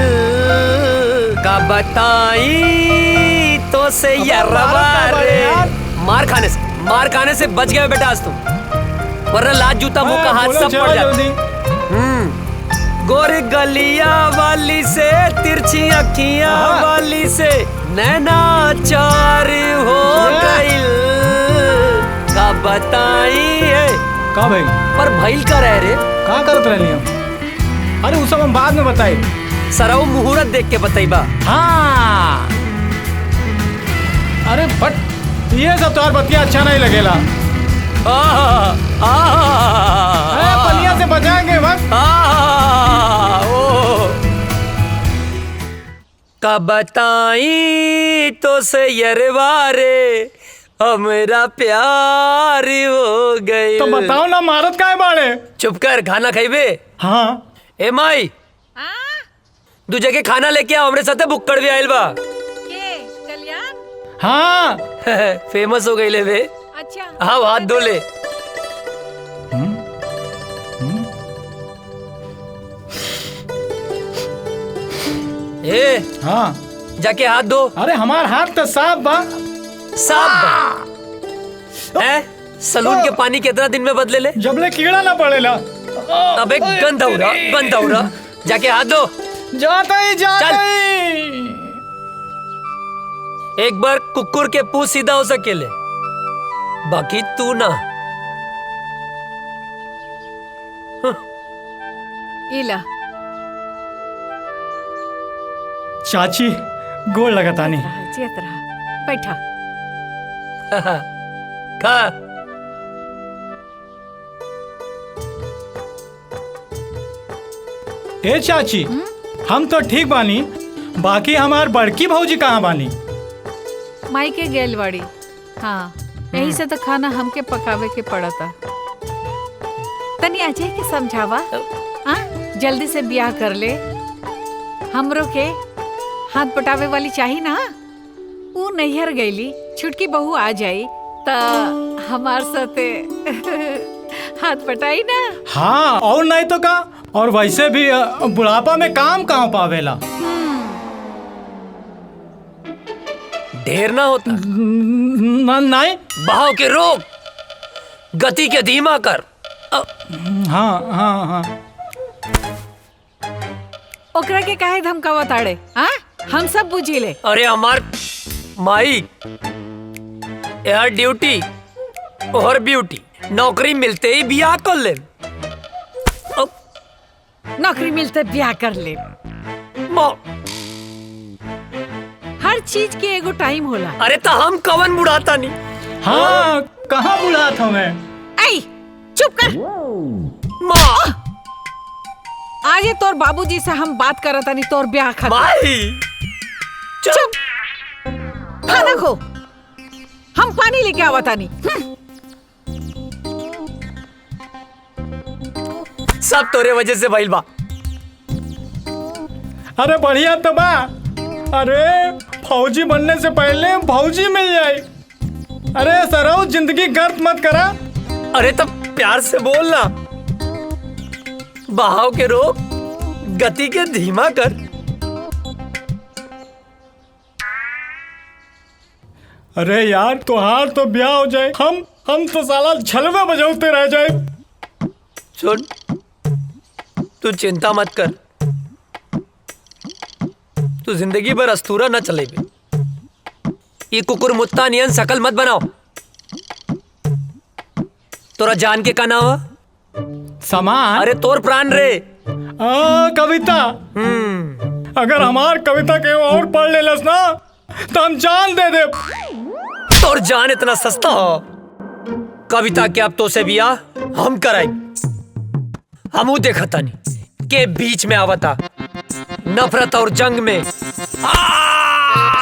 का बताई तो से यरवा रे। मार खाने से बच गए बेटा आज तुम, वरना लाज जूता मुंह का हाथ सब पड़ जाता। गोरी गलिया वाली से, तिरछी अखियां वाली से, नैना चार हो गइल, का बताई है। का भाई? पर भइल का रह रे? का करत रहनी हम? अरे उस सब हम बाद में बताई। सरव मुहूर्त देख के बताइबा। हाँ। अरे बट ये सब तो बतिया अच्छा नहीं लगेला। पलिया से बचाएंगे बस। का बताई तो से यरवा रे, हमारा प्यार हो गए। तो बताओ ना, मारत काहे बाड़े? चुप कर, खाना खाइबे? हाँ। ए माई, दू जगह खाना लेके आओ, हमरे साथे बुक्कड़ भी आइल बा। कल्याण? हाँ। फेमस हो गई ले बे। अच्छा। हाँ, हाथ धो ले। ए हाँ जाके हाथ धो। अरे हमार हाथ तो साफ बा। साफ बा। सलून के पानी कितना दिन में बदले ले? जबले कीड़ा ना पड़ेला। अबे गंदा हो रहा। जाके हाथ धो। जाता ही। एक बार कुकुर के पूंछ सीधा हो सकेले, बाकी तू ना। इला चाची गोड़ लगातानी। जियत रहा, बैठा। खा। ए चाची, हम तो ठीक बानी, बाकी हमार बड़की भौजी कहाँ बानी? माई के गेल बाड़ी। हाँ, यही से तो खाना हमके पकावे के पड़ा था। तनी अजय के समझावा, हाँ जल्दी से ब्याह कर ले। हमरो के हाथ पटावे वाली चाहिए ना। वो नैहर गईली, छुटकी बहू आ जाई त हमार साथे हाथ पटाई ना। हाँ और नहीं तो का। और वैसे भी बुढ़ापा में काम कहाँ पावेला। ढेर ना होता। नहीं। बहाव के रोक, गति के धीमा कर। हाँ। ओकरा के काहे धमकावा ताड़े? हाँ हम सब बुझी ले। अरे हमार माई यार ड्यूटी और ब्यूटी, नौकरी मिलते ही ब्याह कर ले। नौकरी मिलते ब्याह कर ले। हर चीज के एगो टाइम होला। अरे तो हम कवन बुढ़ाता नहीं। हाँ कहाँ बुढ़ा था मैं? आई चुप कर। माँ आज ये तोर बाबूजी से हम बात करत नहीं, तोर ब्याह खातिर। माई चुप। खाना खो, हम पानी लेके आवता नहीं। सब तोरे वजह से भइल बा। अरे बढ़िया तो बा। अरे फौजी बनने से पहले भौजी मिल जाए। अरे सराउ जिंदगी गर्द मत करा। अरे तब प्यार से बोलना। बहाव के रोक, गति के धीमा कर। अरे यार तुहार तो ब्याह हो जाए, हम तो साला छलवे बजाते रह जाए। सुन, तू चिंता मत कर। तू जिंदगी भर अस्तूरा न चले बे। ये कुकुर मुत्ता नियन शकल मत बनाओ। तोरा जान के का नाम है? सामान। अरे तोर प्राण रे। कविता। अगर हमार कविता के और पढ़ लेलस ना तो हम जान दे दे। तोर जान इतना सस्ता हो? कविता के अब तो से बियाह हम कराई। हमू देखा तानी के बीच में आवता। नफरत और जंग में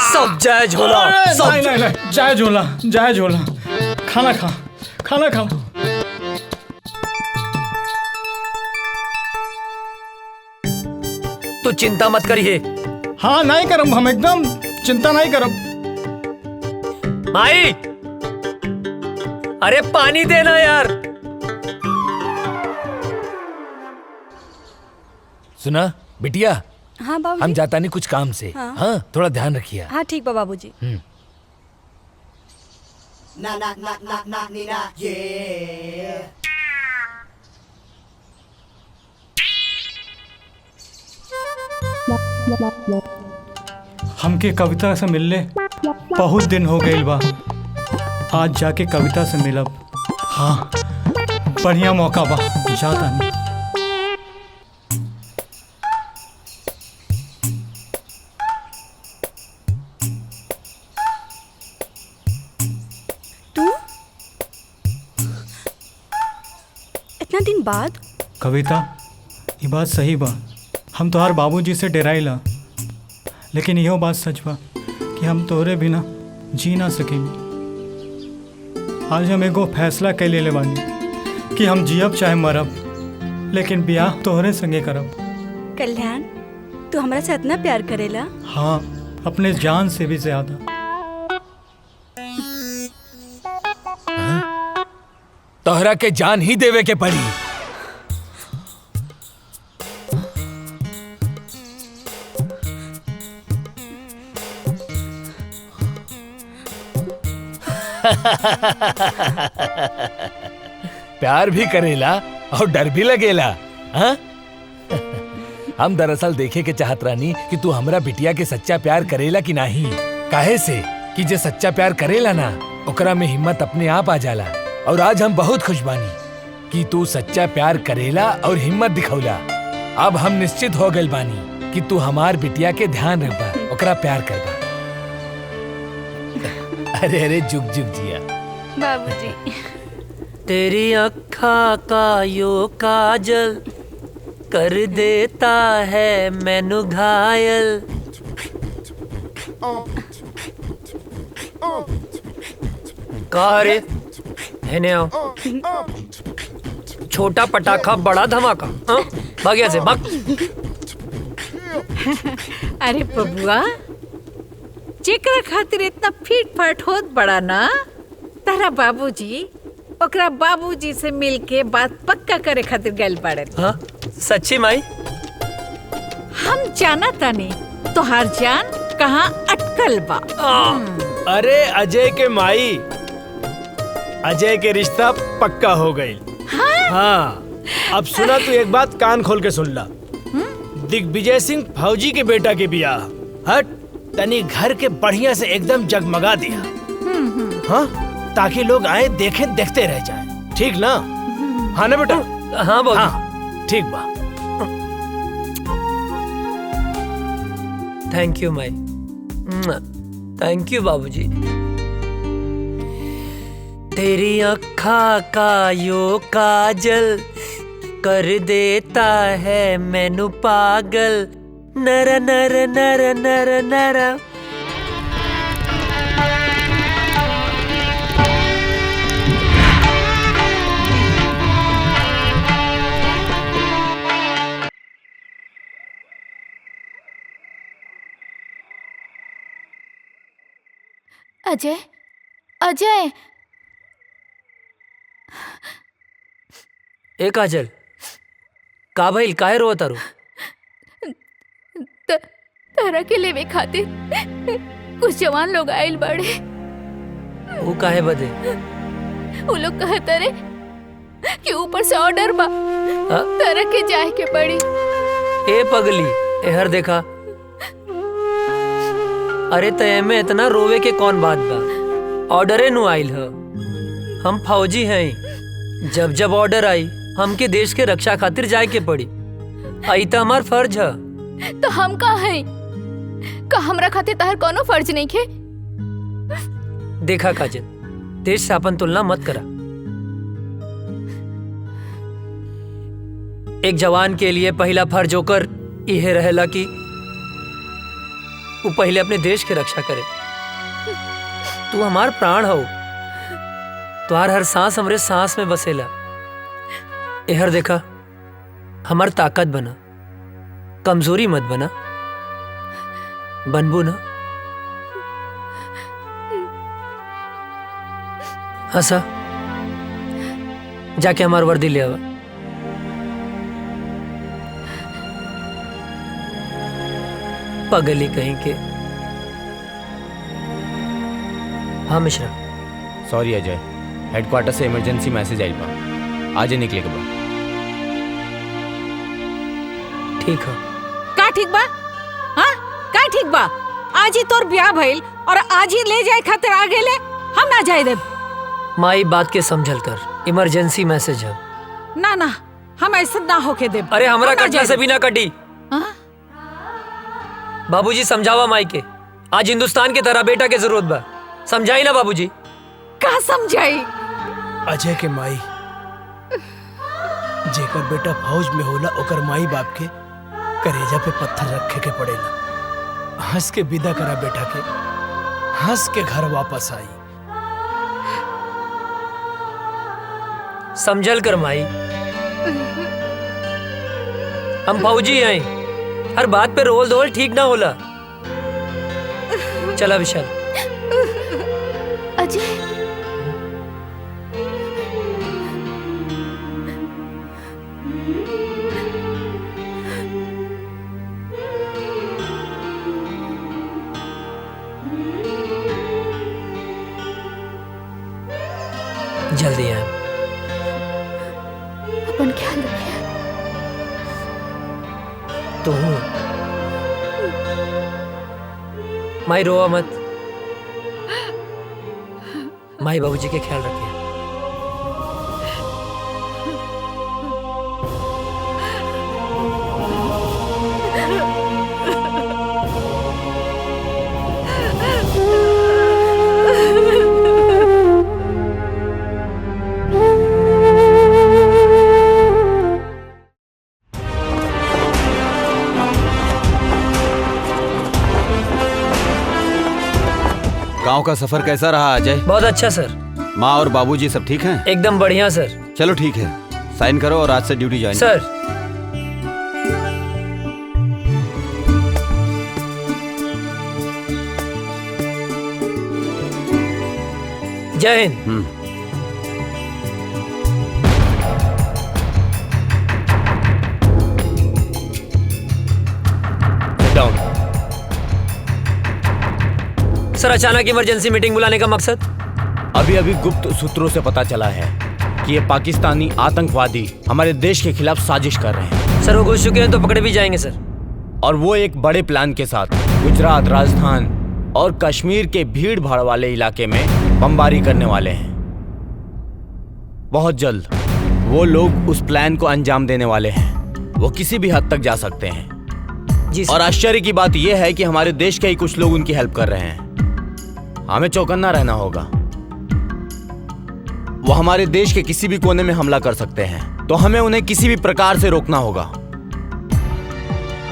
सब जायज होला। सब नहीं, जायज होला। खाना खा। तू चिंता मत करिए। हाँ नहीं करम, हम एकदम चिंता नहीं करम। माई अरे पानी देना यार। सुना बिटिया, हाँ बाबूजी। हम जाता नहीं कुछ काम से। हाँ थोड़ा ध्यान रखिए। हाँ ठीक बा बाबूजी। हमके कविता से मिलने बहुत दिन हो गए बा। आज जाके कविता से मिलब। हाँ बढ़िया मौका बा, जाता नहीं। तू इतना दिन बाद? कविता ये बात सही बा, हम तोहार बाबूजी से डराइला, लेकिन इहो बात सच बा कि हम तोहरे बिना जी ना सकेंगे। आज हम एगो फैसला कर ले बानी कि हम जियब चाहे मरब, लेकिन ब्याह तोहरे संगे करब। कल्याण, तू हमरा से इतना प्यार करेला? हाँ, अपने जान से भी ज्यादा। तोहरा के जान ही देवे के पड़ी। प्यार भी करेला और डर भी लगेला। हाँ? हम दरअसल देखे के चाहत रानी कि तू हमरा बिटिया के सच्चा प्यार करेला कि नहीं। काहे से कि जे सच्चा प्यार करेला ना ओकरा में हिम्मत अपने आप आ जाला। और आज हम बहुत खुश बानी कि तू सच्चा प्यार करेला और हिम्मत दिखौला। अब हम निश्चित हो गइल बानी कि तू हमार बिटिया के ध्यान रखबा, ओकरा प्यार करबा। अरे अरे जुग जुग जिया बाबूजी। तेरी अखा का यो काजल कर देता है मैनू घायल। कहा रे हेने आओ। छोटा पटाखा बड़ा धमाका। हाँ? भाग यहाँ से भाग। अरे बबुआ, जेकरा खातिर इतना फीट फाट होत बड़ा ना, तारा बाबूजी ओकरा बाबूजी से मिलके बात पक्का करे खातिर गइल बाड़े। हाँ? सच्ची माई? हम जाना तानी तोहार जान कहाँ अटकल बा। अरे अजय के माई, अजय के रिश्ता पक्का हो गई। हाँ, अब सुना तू एक बात कान खोल के सुन ला। दिग्विजय सिंह फौजी के बेटा के बियाह हट तनी घर के बढ़िया से एकदम जगमगा दिया। हाँ, ताकि लोग आए देखें देखते रह जाए। ठीक ना? हाँ ना बेटा? हाँ बाबू। हाँ, ठीक बा। Thank you Mai. Thank you बाबूजी। तेरी अखा का यो काजल कर देता है मैनू पागल। नर नर नर नर नर। अजय, अजय। ए काजल, का भइल? काहे रोवत तारू? तारा के लेवे खातिर कुछ जवान लोग आइल बाड़े। वो काहे बदे? वो लोग कहता रे कि ऊपर से ऑर्डर बा, तारा के जाए के पड़ी। ए पगली, एहर देखा। अरे तय में इतना रोवे के कौन बात बा? ऑर्डरे नु आइल ह। हम फौजी हैं। जब जब ऑर्डर आई हमके देश के रक्षा खातिर जाए के पड़ी। आई तो हमार फर्ज है। तो हम का है? का हमरा खातिर तार कोनो फर्ज नहीं खे? देखा काजल, देश से अपन तुलना मत करा। एक जवान के लिए पहला फर्ज होकर यह रहेला कि वो पहले अपने देश की रक्षा करे। तू हमार प्राण हो। तुहार हर सांस हमरे सांस में बसेला। एहर देखा, हमार ताकत बना, कमजोरी मत बना। बनबू ना? हंसा। जाके हमार वर्दी ले आवा। पगली कहीं के। हाँ मिश्रा। सॉरी अजय, हेडक्वार्टर से इमरजेंसी मैसेज आइल बा, आज ही निकले के बा। ठीक है। का ठीक बा? हाँ, का ठीक बा? आज ही तोर ब्याह भइल और आज ही ले जाए खातिर आ गेले, हम ना जाए देब। माई बात के समझल कर, इमरजेंसी मैसेज है। ना ना, हम ऐसा ना होके देब। अरे हमरा कटला से भी ना कटी। हाँ? बाबूजी समझावा माई के, आज हिंदुस्तान के तरह बेटा के जरूरत बा। समझाई ना बाबूजी? का समझाई? अजय के माई, जेकर बेटा फौज में होला ओकर माई बाप के करेजा पे पत्थर रखे के पड़ेला। हंस के विदा करा बेटा के, हंस के घर वापस आई। समझल कर माई, हम फौजी हैं। हर बात पे रोल धोल ठीक ना होला। चला विशाल। अजय, जल्दी आए। अपन ख्याल रखिए। तू माई रोवा मत, माई बाबूजी के ख्याल रखिए। गांव का सफर कैसा रहा अजय? बहुत अच्छा सर। माँ और बाबूजी सब ठीक हैं? एकदम बढ़िया सर। चलो ठीक है, साइन करो और आज से ड्यूटी ज्वाइन सर। जय हिंद। डाउन। सर, अचानक इमरजेंसी मीटिंग बुलाने का मकसद? अभी अभी गुप्त सूत्रों से पता चला है कि ये पाकिस्तानी आतंकवादी हमारे देश के खिलाफ साजिश कर रहे हैं। सर, वो घुस चुके हैं तो पकड़े भी जाएंगे सर। और वो एक बड़े प्लान के साथ गुजरात, राजस्थान और कश्मीर के भीड़ भाड़ वाले इलाके में बमबारी करने वाले हैं। बहुत जल्द वो लोग उस प्लान को अंजाम देने वाले हैं। वो किसी भी हद तक जा सकते हैं। जी। और आश्चर्य की बात यह है कि हमारे देश के ही कुछ लोग उनकी हेल्प कर रहे हैं। हमें चौकन्ना रहना होगा। वो हमारे देश के किसी भी कोने में हमला कर सकते हैं, तो हमें उन्हें किसी भी प्रकार से रोकना होगा।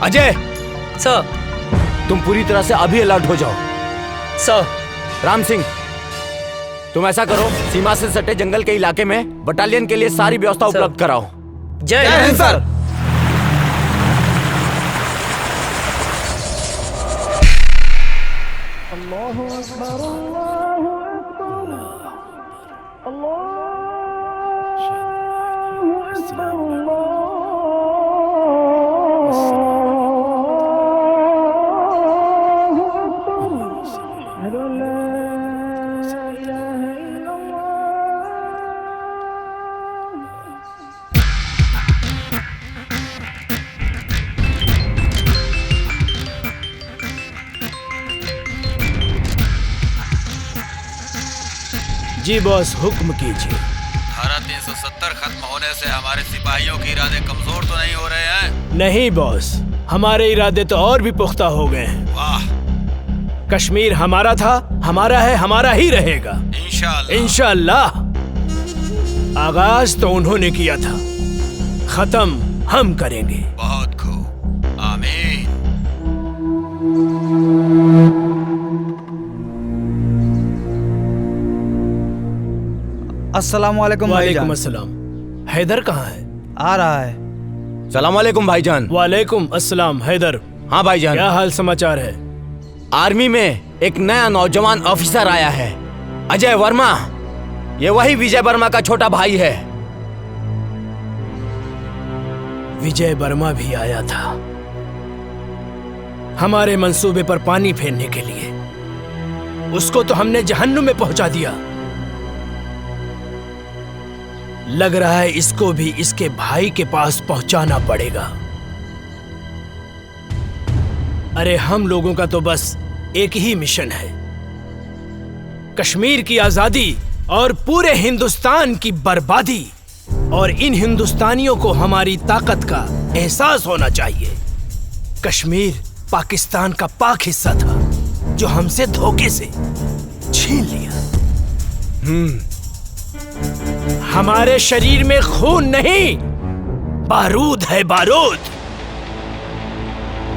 अजय सर, तुम पूरी तरह से अभी अलर्ट हो जाओ। सर। राम सिंह, तुम ऐसा करो, सीमा से सटे जंगल के इलाके में बटालियन के लिए सारी व्यवस्था उपलब्ध कराओ। जय हिंद सर। जी बॉस, हुक्म कीजिए। धारा 370 खत्म होने से हमारे सिपाहियों के इरादे कमजोर तो नहीं हो रहे हैं? नहीं बॉस, हमारे इरादे तो और भी पुख्ता हो गए हैं। वाह। कश्मीर हमारा था, हमारा है, हमारा ही रहेगा। इंशाअल्लाह। इंशाअल्लाह। आगाज तो उन्होंने किया था, खत्म हम करेंगे। बहुत खूब, आमीन। अस्सलाम वालेकुम भाईजान। वालेकुम अस्सलाम। हैदर कहाँ है? आ रहा है। सलाम वालेकुम भाईजान। वालेकुम अस्सलाम। हैदर। हाँ भाईजान। क्या हाल समाचार है? आर्मी में एक नया नौजवान ऑफिसर आया है, अजय वर्मा। ये वही विजय वर्मा का छोटा भाई है। विजय वर्मा भी आया था हमारे मंसूबे पर पानी फेरने के लिए। उसको तो हमने जहन्नुम में पहुंचा दिया। लग रहा है इसको भी इसके भाई के पास पहुंचाना पड़ेगा। अरे हम लोगों का तो बस एक ही मिशन है, कश्मीर की आजादी और पूरे हिंदुस्तान की बर्बादी। और इन हिंदुस्तानियों को हमारी ताकत का एहसास होना चाहिए। कश्मीर पाकिस्तान का पाक हिस्सा था जो हमसे धोखे से छीन लिया। हमारे शरीर में खून नहीं, बारूद है, बारूद।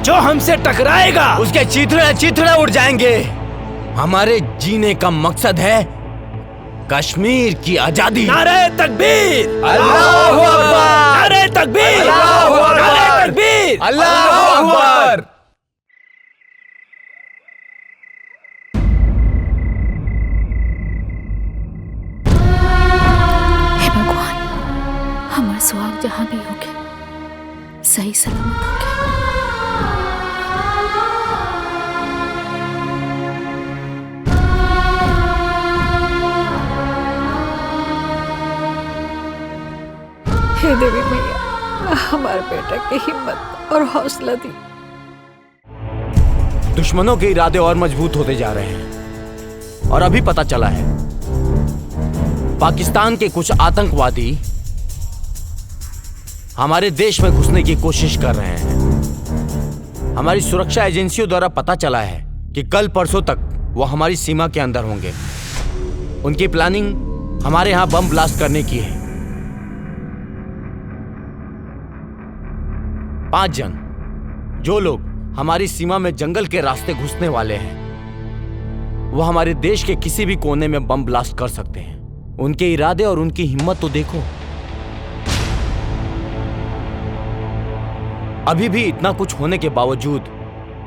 जो हमसे टकराएगा उसके चीथड़े चीथड़े उड़ जाएंगे। हमारे जीने का मकसद है कश्मीर की आजादी। नारे तकबीर, अल्लाहू अकबर। नारे तकबीर, अल्लाहू अकबर। नारे तकबीर, अल्लाहू अकबर। हे भगवान, हमारा सुहाग जहाँ भी होगे सही सलामत होगे। हे देवी मैया, हमारे बेटा की हिम्मत और हौसला दी। दुश्मनों के इरादे और मजबूत होते जा रहे हैं और अभी पता चला है पाकिस्तान के कुछ आतंकवादी हमारे देश में घुसने की कोशिश कर रहे हैं। हमारी सुरक्षा एजेंसियों द्वारा पता चला है कि कल परसों तक वो हमारी सीमा के अंदर होंगे। उनकी प्लानिंग हमारे यहां बम ब्लास्ट करने की है। 5 जन जो लोग हमारी सीमा में जंगल के रास्ते घुसने वाले हैं, वो हमारे देश के किसी भी कोने में बम ब्लास्ट कर सकते हैं। उनके इरादे और उनकी हिम्मत तो देखो। अभी भी इतना कुछ होने के बावजूद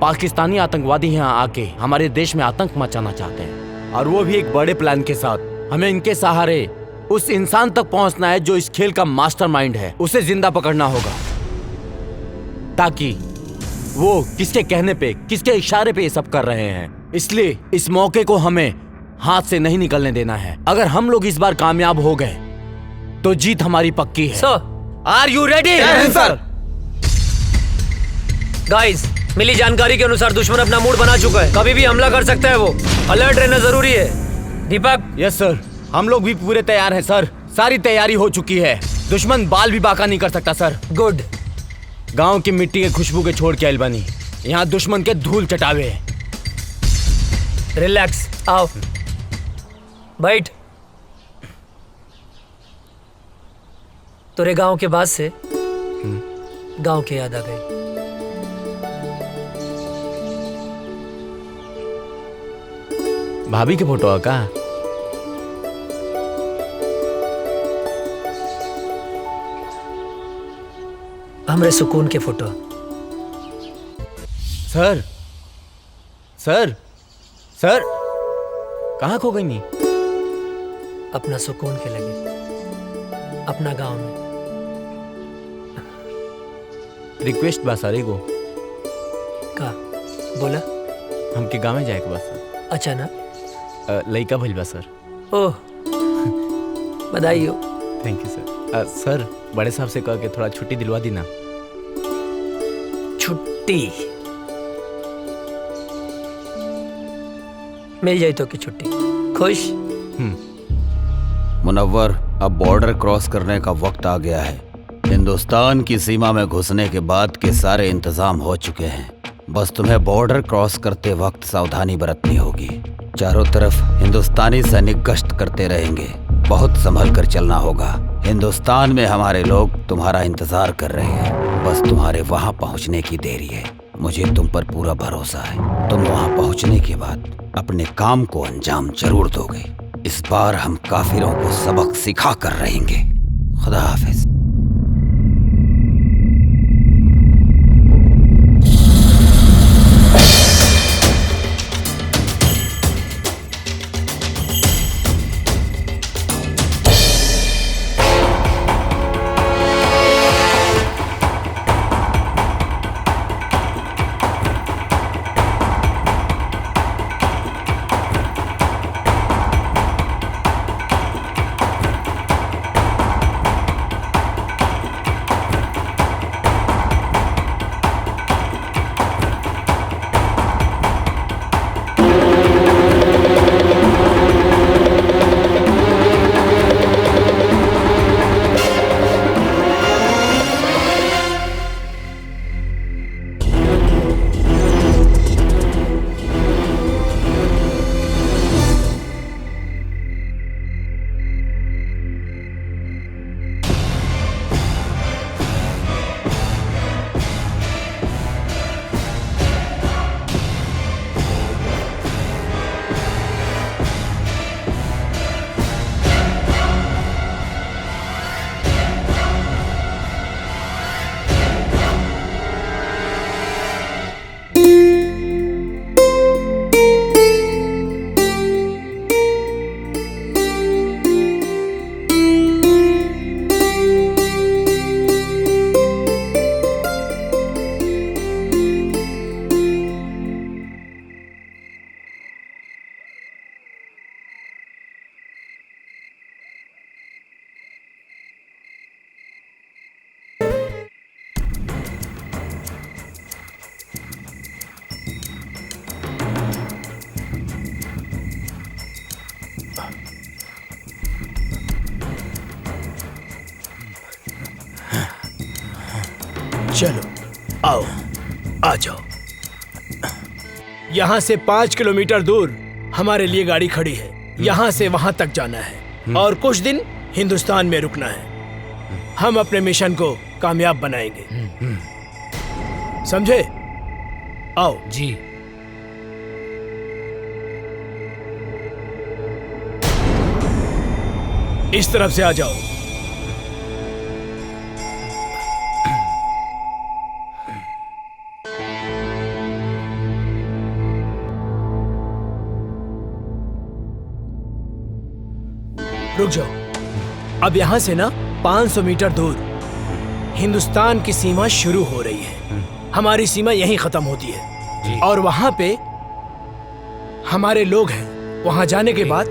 पाकिस्तानी आतंकवादी यहां आके हमारे देश में आतंक मचाना चाहते हैं, और वो भी एक बड़े प्लान के साथ। हमें इनके सहारे उस इंसान तक पहुंचना है जो इस खेल का मास्टरमाइंड है। उसे जिंदा पकड़ना होगा ताकि वो किसके कहने पे, किसके इशारे पे ये सब कर रहे हैं। इसलिए इस मौके को हमें हाथ से नहीं निकलने देना है। अगर हम लोग इस बार कामयाब हो गए तो जीत हमारी पक्की है। सर, आर यू रेडी? सर। गाइस, मिली जानकारी के अनुसार दुश्मन अपना मूड बना चुका है। कभी भी हमला कर सकता है वो। अलर्ट रहना जरूरी है। दीपक। यस सर, हम लोग भी पूरे तैयार हैं सर। सारी तैयारी हो चुकी है। दुश्मन बाल भी बाका नहीं कर सकता सर। गुड। गांव की मिट्टी के खुशबू के छोड़ के आइल बनी, यहाँ दुश्मन के धूल चटावे। रिलैक्स, आओ बैठ। तोरे गांव के बाद से गांव की याद आ गई। भाभी के फोटो का हमरे सुकून के फोटो। सर सर सर कहाँ खो गई? नहीं, अपना सुकून के लगे, अपना गांव में। रिक्वेस्ट बा सर एगो। का बोला? हमके गाँव में जाए के बा सर। अच्छा ना? लइका भइल बा सर। ओह, बधाई हो। थैंक यू सर। सर, बड़े साहब से कह के थोड़ा छुट्टी दिलवा दी ना। छुट्टी मिल जाए तो की छुट्टी। खुश? मुनव्वर, अब बॉर्डर क्रॉस करने का वक्त आ गया है। हिंदुस्तान की सीमा में घुसने के बाद के सारे इंतजाम हो चुके हैं। बस तुम्हें बॉर्डर क्रॉस करते वक्त सावधानी बरतनी होगी। चारों तरफ हिंदुस्तानी सैनिक गश्त करते रहेंगे। बहुत संभल कर चलना होगा। हिंदुस्तान में हमारे लोग तुम्हारा इंतजार कर रहे हैं। बस तुम्हारे वहां पहुंचने की देरी है। मुझे तुम पर पूरा भरोसा है। तुम वहां पहुंचने के बाद अपने काम को अंजाम जरूर दोगे। इस बार हम काफिरों को सबक सिखा कर रहेंगे। खुदा हाफिज। चलो आओ, आ जाओ। यहाँ से 5 किलोमीटर दूर हमारे लिए गाड़ी खड़ी है। यहाँ से वहाँ तक जाना है और कुछ दिन हिंदुस्तान में रुकना है। हम अपने मिशन को कामयाब बनाएंगे, समझे? आओ जी। इस तरफ से आ जाओ। रुक जाओ। अब यहाँ से ना 500 मीटर दूर हिंदुस्तान की सीमा शुरू हो रही है। हमारी सीमा यहीं खत्म होती है और वहां पे हमारे लोग हैं। वहां जाने के बाद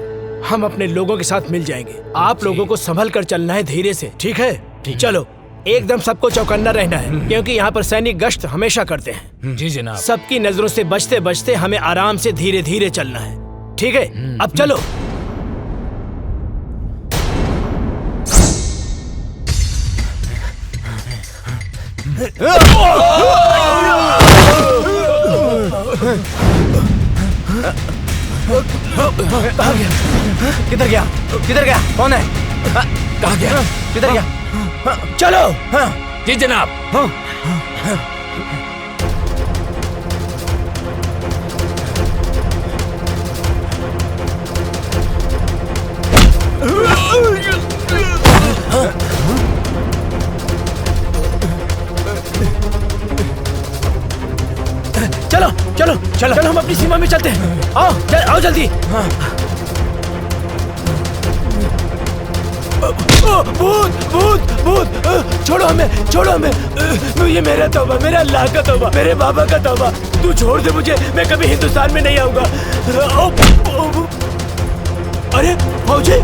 हम अपने लोगों के साथ मिल जाएंगे। आप लोगों को संभल कर चलना है, धीरे से, ठीक है? चलो, एकदम सबको चौकन्ना रहना है क्योंकि यहाँ पर सैनिक गश्त हमेशा करते हैं। जी जनाब। सबकी नजरों से बचते बचते हमें आराम से धीरे धीरे चलना है, ठीक है? अब चलो। कहाँ गया? किधर गया? किधर गया? कौन है? कहाँ गया? किधर गया? चलो। जी जनाब। चलो चलो चलो चलो, हम अपनी सीमा में चलते हैं। आओ आओ जल्दी। भूत भूत भूत, छोड़ो हमें, छोड़ो हमें। ये मेरा तौबा, मेरा अल्लाह का तौबा, मेरे बाबा का तौबा। तू छोड़ दे मुझे, मैं कभी हिंदुस्तान में नहीं आऊंगा। अरे फौजी,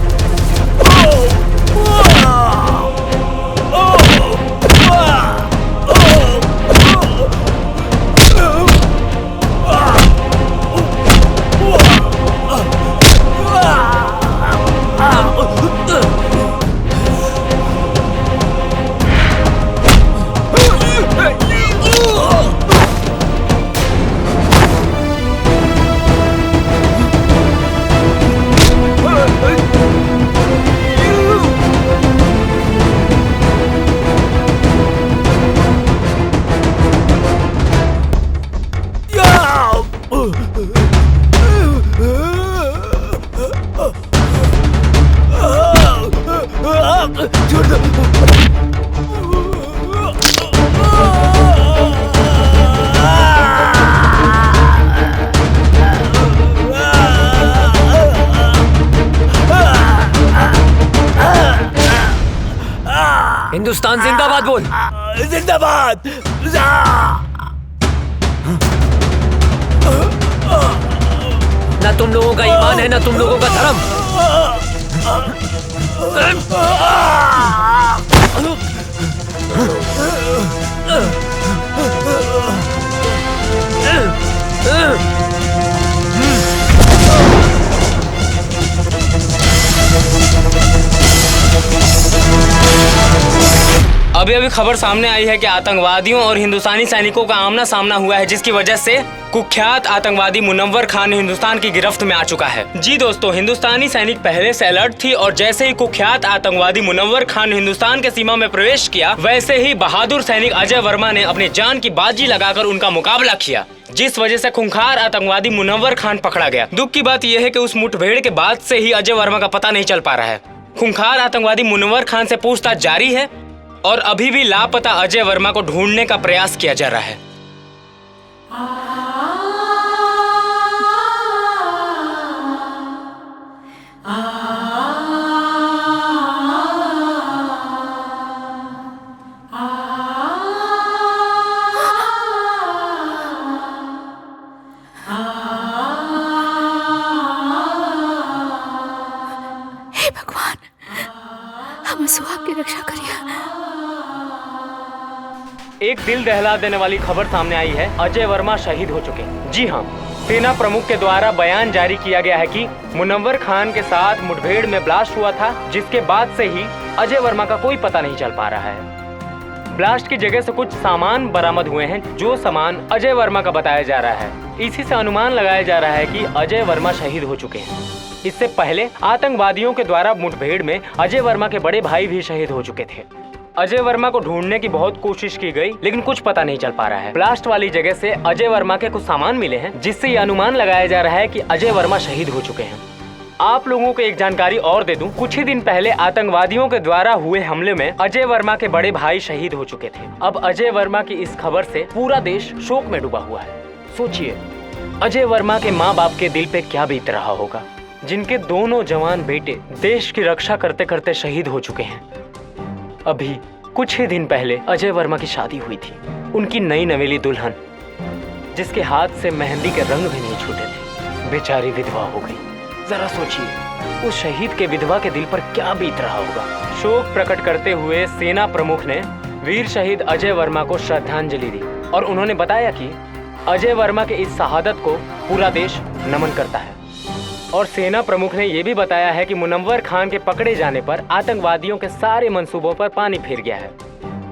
हिंदुस्तान जिंदाबाद बोल। जिंदाबाद। ना तुम लोगों का ईमान है, ना तुम लोगों का धर्म। अभी अभी खबर सामने आई है कि आतंकवादियों और हिंदुस्तानी सैनिकों का आमना सामना हुआ है, जिसकी वजह से कुख्यात आतंकवादी मुनव्वर खान हिंदुस्तान की गिरफ्त में आ चुका है। जी दोस्तों, हिंदुस्तानी सैनिक पहले से अलर्ट थी और जैसे ही कुख्यात आतंकवादी मुनव्वर खान हिंदुस्तान के सीमा में प्रवेश किया, वैसे ही बहादुर सैनिक अजय वर्मा ने अपनी जान की बाजी लगाकर उनका मुकाबला किया, जिस वजह से खूंखार आतंकवादी मुनव्वर खान पकड़ा गया। दुख की बात यह है कि उस मुठभेड़ के बाद से ही अजय वर्मा का पता नहीं चल पा रहा है। खूंखार आतंकवादी मुनव्वर खान से पूछताछ जारी है और अभी भी लापता अजय वर्मा को ढूंढने का प्रयास किया जा रहा है। हे भगवान, हम सुहाग की रक्षा करिए। एक दिल दहला देने वाली खबर सामने आई है, अजय वर्मा शहीद हो चुके हैं। जी हाँ, सेना प्रमुख के द्वारा बयान जारी किया गया है कि मुनव्वर खान के साथ मुठभेड़ में ब्लास्ट हुआ था, जिसके बाद से ही अजय वर्मा का कोई पता नहीं चल पा रहा है। ब्लास्ट की जगह से कुछ सामान बरामद हुए हैं, जो सामान अजय वर्मा का बताया जा रहा है। इसी से अनुमान लगाया जा रहा है कि अजय वर्मा शहीद हो चुके हैं। इससे पहले आतंकवादियों के द्वारा मुठभेड़ में अजय वर्मा के बड़े भाई भी शहीद हो चुके थे। अजय वर्मा को ढूंढने की बहुत कोशिश की गई, लेकिन कुछ पता नहीं चल पा रहा है। ब्लास्ट वाली जगह से अजय वर्मा के कुछ सामान मिले हैं, जिससे ये अनुमान लगाया जा रहा है कि अजय वर्मा शहीद हो चुके हैं। आप लोगों को एक जानकारी और दे दूं, कुछ ही दिन पहले आतंकवादियों के द्वारा हुए हमले में अजय वर्मा के बड़े भाई शहीद हो चुके थे। अब अजय वर्मा की इस खबर से पूरा देश शोक में डूबा हुआ है। सोचिए, अजय वर्मा के माँ बाप के दिल पे क्या बीत रहा होगा, जिनके दोनों जवान बेटे देश की रक्षा करते करते शहीद हो चुके हैं। अभी कुछ ही दिन पहले अजय वर्मा की शादी हुई थी। उनकी नई नवेली दुल्हन, जिसके हाथ से मेहंदी के रंग भी नहीं छूटे थे, बेचारी विधवा हो गई। जरा सोचिए, उस शहीद के विधवा के दिल पर क्या बीत रहा होगा। शोक प्रकट करते हुए सेना प्रमुख ने वीर शहीद अजय वर्मा को श्रद्धांजलि दी और उन्होंने बताया कि अजय वर्मा के इस शहादत को पूरा देश नमन करता है। और सेना प्रमुख ने यह भी बताया है कि मुनव्वर खान के पकड़े जाने पर आतंकवादियों के सारे मंसूबों पर पानी फिर गया है।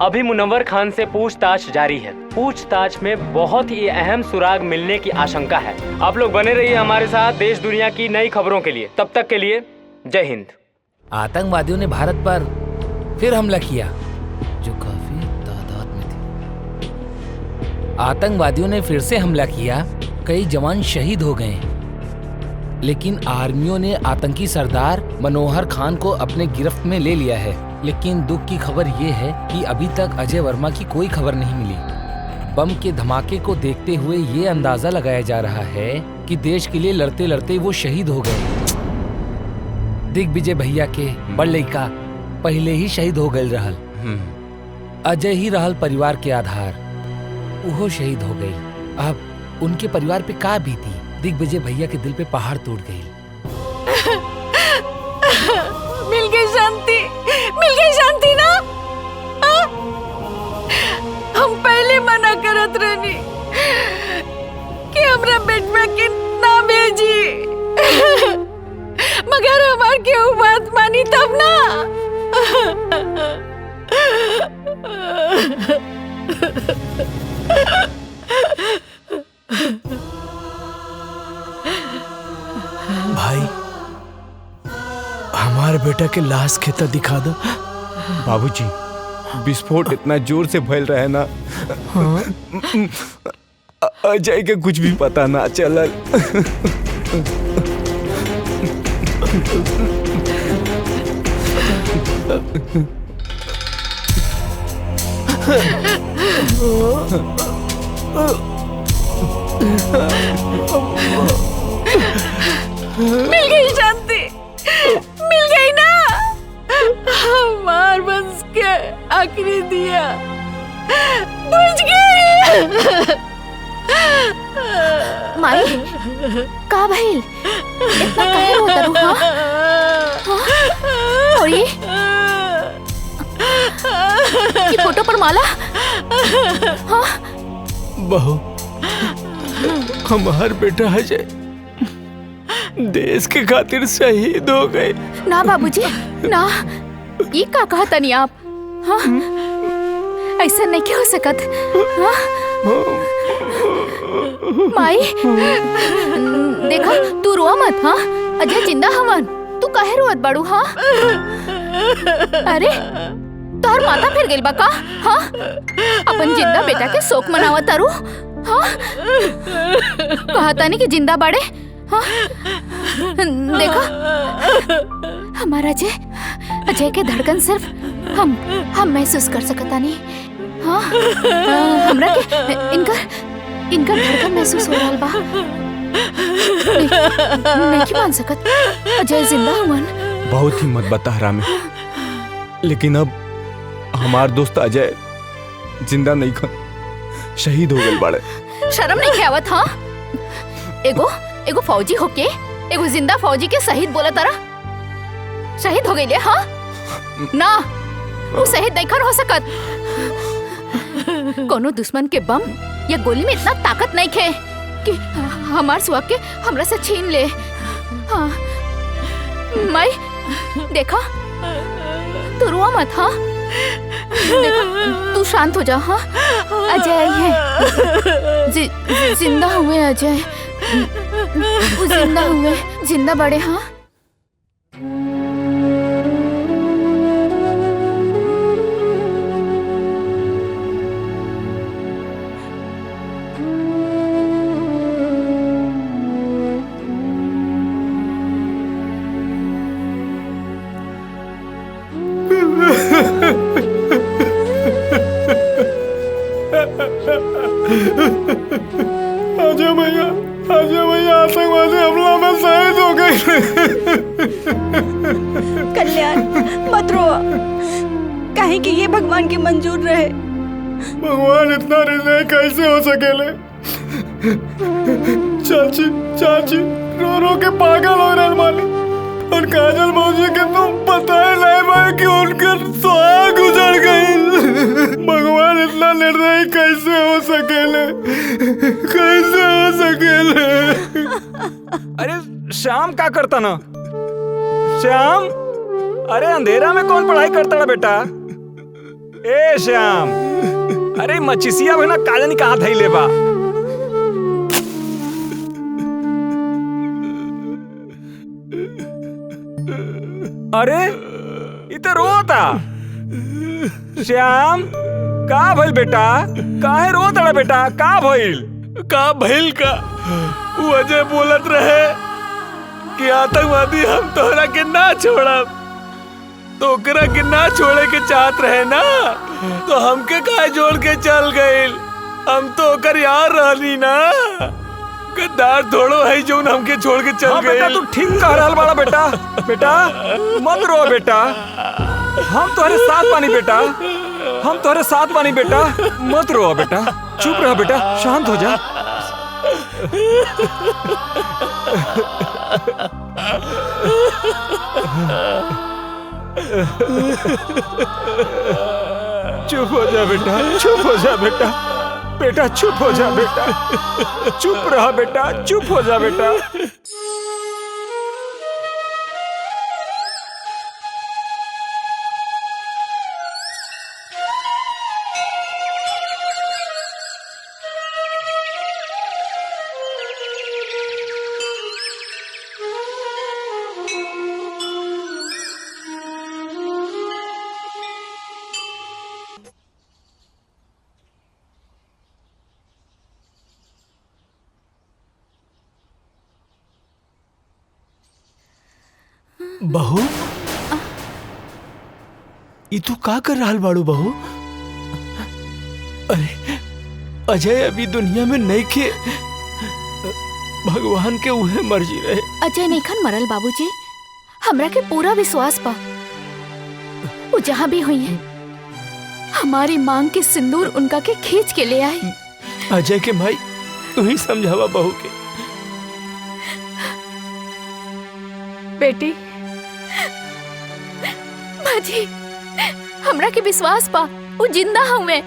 अभी मुनव्वर खान से पूछताछ जारी है। पूछताछ में बहुत ही अहम सुराग मिलने की आशंका है। आप लोग बने रहिए हमारे साथ देश दुनिया की नई खबरों के लिए। तब तक के लिए जय हिंद। आतंकवादियों ने भारत पर फिर हमला किया, जो काफी तादाद में थे। आतंकवादियों ने फिर से हमला किया, कई जवान शहीद हो गए, लेकिन आर्मियों ने आतंकी सरदार मनोहर खान को अपने गिरफ्त में ले लिया है। लेकिन दुख की खबर ये है कि अभी तक अजय वर्मा की कोई खबर नहीं मिली। बम के धमाके को देखते हुए ये अंदाजा लगाया जा रहा है कि देश के लिए लड़ते लड़ते वो शहीद हो गए। दिग्विजय भैया के बड़ लड़का पहले ही शहीद हो गए रहल। अजय ही रहल परिवार के आधार, वो शहीद हो गई। अब उनके परिवार पे का बीती। दिग्विजय भैया के दिल पे पहाड़ टूट गई। मिल गई शांति, मिल गई शांति ना। हम पहले मना करत रहनी कि हमरा बेटवा के ना भेजी, मगर हमार केहू बात मानी तब ना। भाई, हमारे बेटा के लाश खेता दिखा दो। बाबूजी, विस्फोट इतना जोर से फैल रहा है ना, अजय के कुछ भी पता ना चलल। मिल गई शांति, मिल गई ना। हमार वंश के आखिरी दिया बुझ गई। माई, का भइल? इतना काहे रोता रू? और ये फोटो पर माला? हाँ? बहू, हमार बेटा अजय देश के खातिर शहीद हो गए। ना बाबूजी, ना। ये का कहा तनी आप? हाँ? ऐसा नहीं क्यों हो सकत? हाँ? माई, देखा, तू रोआ मत। हाँ, अजय जिंदा हवन। तू काहे रोत बाड़ू? हाँ? अरे, तोहर माथा फिर गइल बा का? हाँ? अपन जिंदा बेटा के शोक मनावत तारू? हाँ? कहता नहीं कि जिंदा बाड़े? हाँ? देखा, हमारा अजय के धड़कन सिर्फ हम महसूस कर सकता नहीं। हाँ? हमरा के इनका धड़कन महसूस हो रहा बा। नहीं मान सकत अजय जिंदा हुवन। बहुत हिम्मत बता रहा मैं, लेकिन अब हमार दोस्त अजय जिंदा नहीं खन, शहीद हो गए बाड़े। शर्म नहीं आवत? हाँ? एगो फौजी होके एगो जिंदा फौजी के शहीद बोला तारा? शहीद हो गई? हाँ? ना, वो शहीद नहीं हो सकत। कोनो दुश्मन के बम या गोली में इतना ताकत नहीं खे कि हमार सुहाग के हमरा से छीन ले। हाँ? माई, देखा, तू रुआ मत। हाँ? देखा, तू शांत हो जाओ। हाँ अजय आई है, जिंदा हुए अजय, वो जिंदा हुए, जिंदा बड़े। हाँ अजय भैया, अजय भैया आतंकवादी हमला में शहीद हो गए। कल्याण मत रो, कहीं कि ये भगवान की मंजूर रहे। भगवान इतना निर्दयी कैसे हो सकेले? चाची चाची रो रो के पागल हो रहे मालिक। और काजल मौजी के तो पता ही नहीं भाई कि उनके सुहाग गुजर गई। भगवान इतना निर्दयी कैसे हो सकेले? कैसे हो सकेले? अरे श्याम क्या करता ना? श्याम, अरे अंधेरा में कौन पढ़ाई करता ना बेटा? ए श्याम, अरे मचिसिया भाई ना काजनी कहाँ थई लेबा? अरे इते रोता श्याम, का भइल बेटा? काहे रोता बेटा? का भइल? का भइल का? वो अजय बोलत रहे कि आतंकवादी हम तोहरा के ना छोड़ब, तो ओकरा के ना छोड़े के चाहत रहे ना, तो हमके काहे जोड़ के चल गइल? हम तो ओकर यार रहनी ना, गद्दार थोड़ो है जो हमके छोड़ के चल गए। बेटा तू ठीक कह रहा बाड़ा बेटा। बेटा मत रो बेटा, हम तुम्हारे साथ बानी बेटा, हम तुम्हारे साथ बानी बेटा, मत रो बेटा, चुप रह बेटा, शांत हो जा। चुप हो जा बेटा, चुप हो जा बेटा, बेटा चुप हो जा बेटा, चुप रहा बेटा, चुप हो जा बेटा। बहू, ये तू का कर रहा बाड़ू बहू? अरे अजय अभी दुनिया में नहीं के, भगवान के उहे मर्जी रहे। अजय नईखन मरल बाबूजी, हमरा के पूरा विश्वास बा वो जहाँ भी हुई है, हमारी मांग के सिंदूर उनका के खींच के ले आई। अजय के भाई तू ही समझावा बहू के। बेटी माजी, हमरा के विश्वास बा वो जिंदा हुए।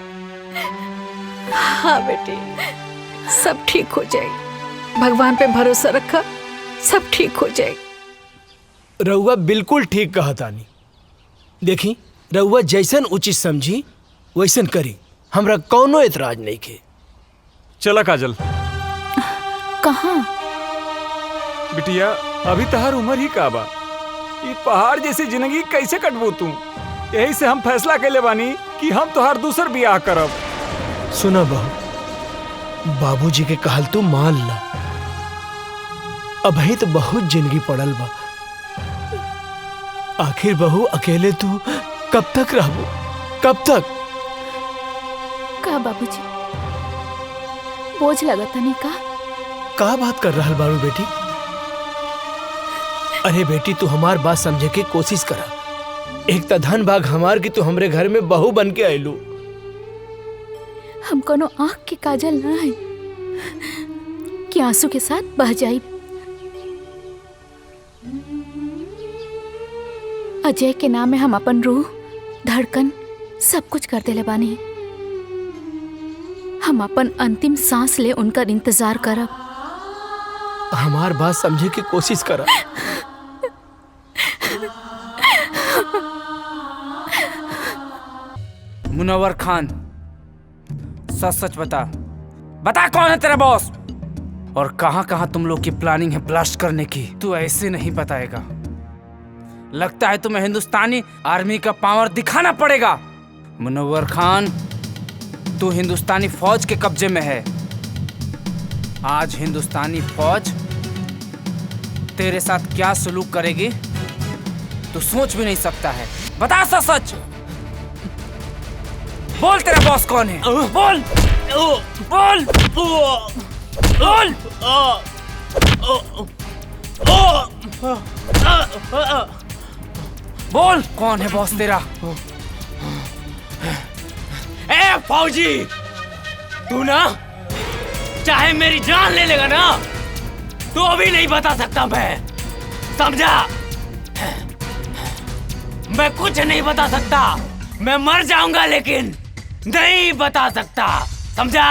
हाँ बेटी, सब ठीक हो जाएगी, भगवान पे भरोसा रखा, सब ठीक हो जाएगी। रउआ बिल्कुल ठीक कहा तानी। देखी रउआ जैसन उचित समझी वैसन करी, हमरा कौनो एतराज नहीं के। चला काजल। कहाँ? बिटिया अभी तहार उम्र ही का बा, ये पहाड़ जैसी जिंदगी कैसे कटबू तू? यही से हम फैसला कैले बानी कि हम तोहार दूसर बियाह करब। सुना बहू, बाबूजी के कहल तू मान ला, अभी तो बहुत जिंदगी पड़ल बा। आखिर बहू अकेले तू कब तक रहबू? कब तक? का बाबूजी बोझ लगता नहीं का? का बात कर रहा बारू बेटी? अरे बेटी तू हमार बात समझे के कोशिश करा। एक धन भाग हमार की तू हमरे घर में बहू बन के आयलू। हम कोनो आँख के काजल ना है कि आंसू के साथ बह जाई। अजय के नाम में हम अपन रूह, धड़कन सब कुछ कर देले बानी। हम अपन अंतिम सांस ले उनका इंतजार करब। हमार बात समझे की कोशिश करा। मुनव्वर खान, सच सच बता, बता कौन है तेरा बॉस और कहां कहां तुम लोग की प्लानिंग है ब्लास्ट करने की। तू ऐसे नहीं बताएगा, लगता है तुम्हें हिंदुस्तानी आर्मी का पावर दिखाना पड़ेगा। मुनव्वर खान, तू हिंदुस्तानी फौज के कब्जे में है। आज हिंदुस्तानी फौज तेरे साथ क्या सलूक करेगी तू सोच भी नहीं सकता है। बता सच सच, बोल तेरा बॉस कौन है? बोल बोल बोल। बोल कौन है बॉस तेरा? ए फौजी, तू ना चाहे मेरी जान ले लेगा ना, तो अभी नहीं बता सकता मैं, समझा? मैं कुछ नहीं बता सकता, मैं मर जाऊंगा लेकिन नहीं बता सकता, समझा?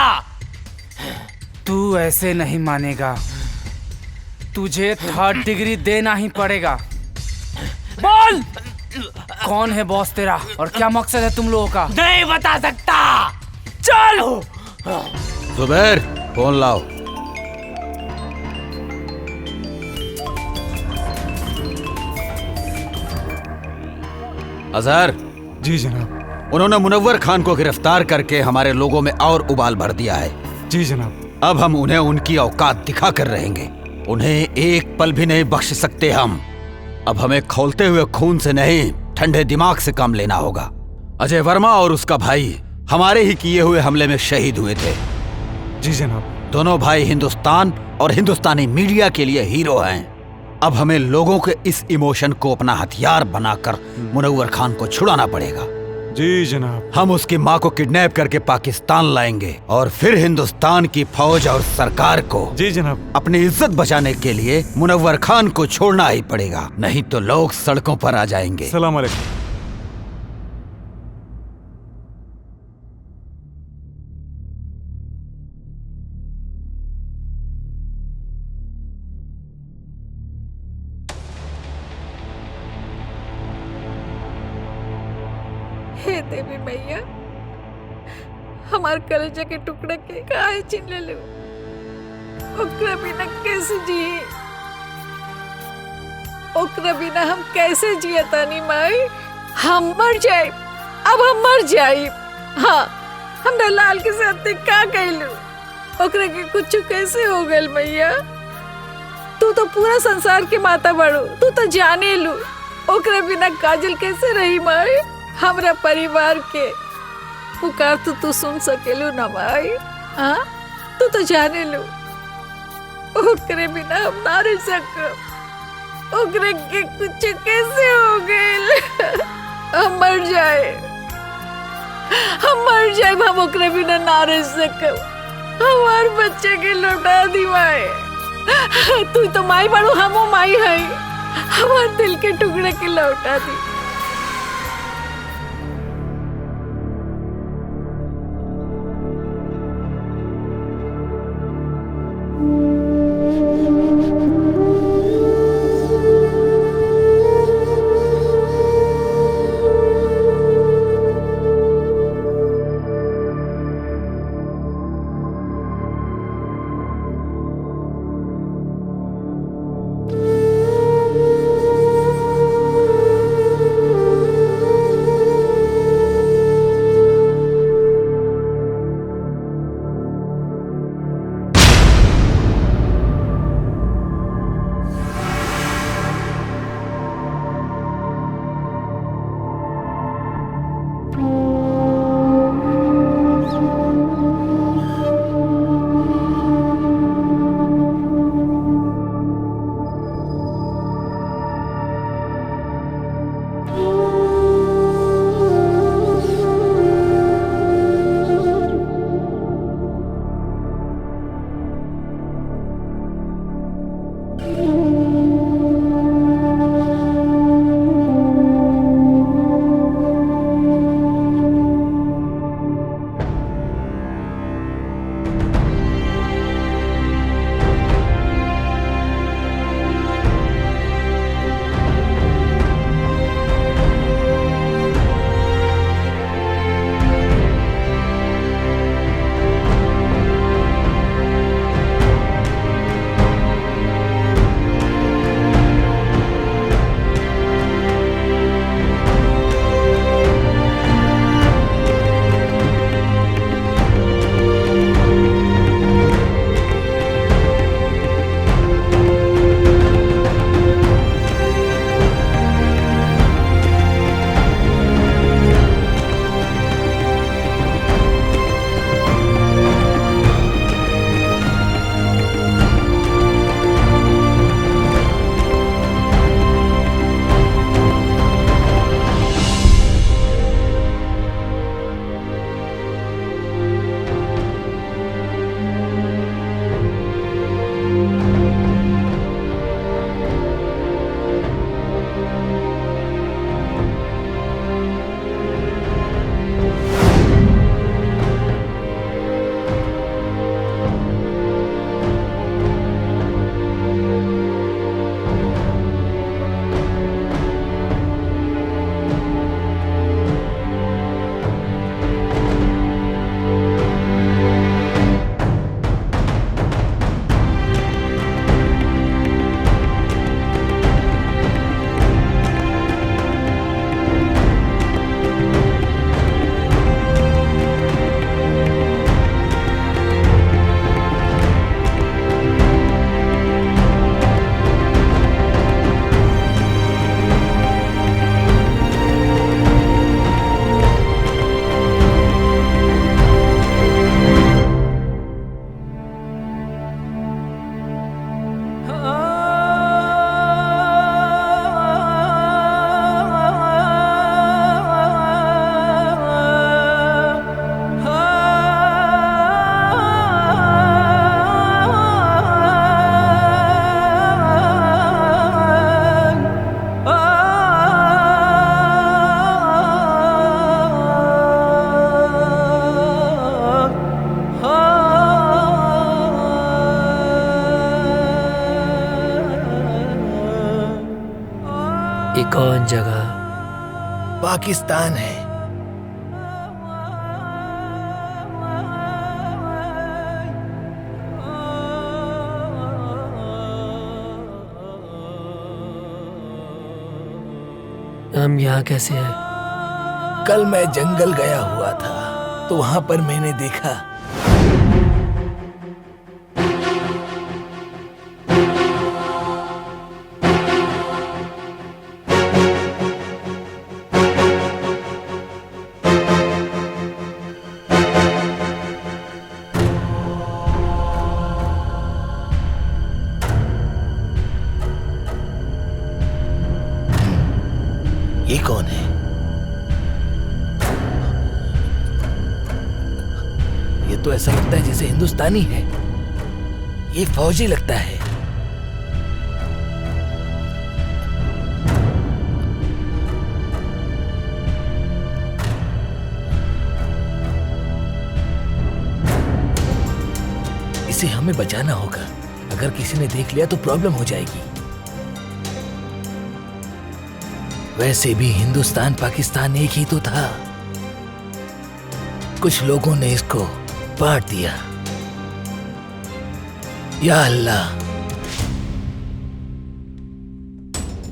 तू ऐसे नहीं मानेगा, तुझे 3rd डिग्री देना ही पड़ेगा। बोल कौन है बॉस तेरा और क्या मकसद है तुम लोगों का? नहीं बता सकता। चलो जुबैर, फोन लाओ। अजहर। जी जनाब। उन्होंने मुनव्वर खान को गिरफ्तार करके हमारे लोगों में और उबाल भर दिया है। जी जनाब। अब हम उन्हें उनकी औकात दिखा कर रहेंगे, उन्हें एक पल भी नहीं बख्श सकते हम। अब हमें खौलते हुए खून से नहीं, ठंडे दिमाग से काम लेना होगा। अजय वर्मा और उसका भाई हमारे ही किए हुए हमले में शहीद हुए थे। जी जनाब। दोनों भाई हिंदुस्तान और हिंदुस्तानी मीडिया के लिए हीरो हैं। अब हमें लोगों के इस इमोशन को अपना हथियार बनाकर मुनव्वर खान को छुड़ाना पड़ेगा। जी जनाब। हम उसकी माँ को किडनैप करके पाकिस्तान लाएंगे और फिर हिंदुस्तान की फौज और सरकार को, जी जनाब, अपनी इज्जत बचाने के लिए मुनव्वर खान को छोड़ना ही पड़ेगा, नहीं तो लोग सड़कों पर आ जाएंगे। सलाम अलैकुम। हे देवी मैया, हमार कलेजा के टुकड़े के काहे छीन ले लो। ओकरा बिना कैसे जिए, ओकरा बिना हम कैसे जिए तानी माई? हम मर जाए, अब हम मर जाए। हाँ, हमरा लाल के साथ का कहलू, ओकरा के कुछ कैसे हो गल मैया? तू तो पूरा संसार के माता बड़ो, तू तो जाने लू। ओकरा बिना काजल कैसे रही माई? हमरा परिवार के पुकार तो तू सुन सकेलू ना माई? हाँ, तू तो जाने लो, ओकरे बिना हम ना रह सकब। ओकरे के कुछ कैसे हो गए? हम मर जाए, हम मर जाए, हम ओकरे बिना ना रह सकब। हमार बच्चे के लौटा दी माई। तू तो माई बड़ू, हमो माई है, हमार दिल के टुकड़े के लौटा दी। कौन जगह? पाकिस्तान है। हम यहाँ कैसे हैं? कल मैं जंगल गया हुआ था तो वहां पर मैंने देखा ये कौन है? ये तो ऐसा लगता है जैसे हिंदुस्तानी है। ये फौजी लगता है। इसे हमें बचाना होगा। अगर किसी ने देख लिया तो प्रॉब्लम हो जाएगी। वैसे भी हिंदुस्तान पाकिस्तान एक ही तो था। कुछ लोगों ने इसको बांट दिया। या अल्लाह।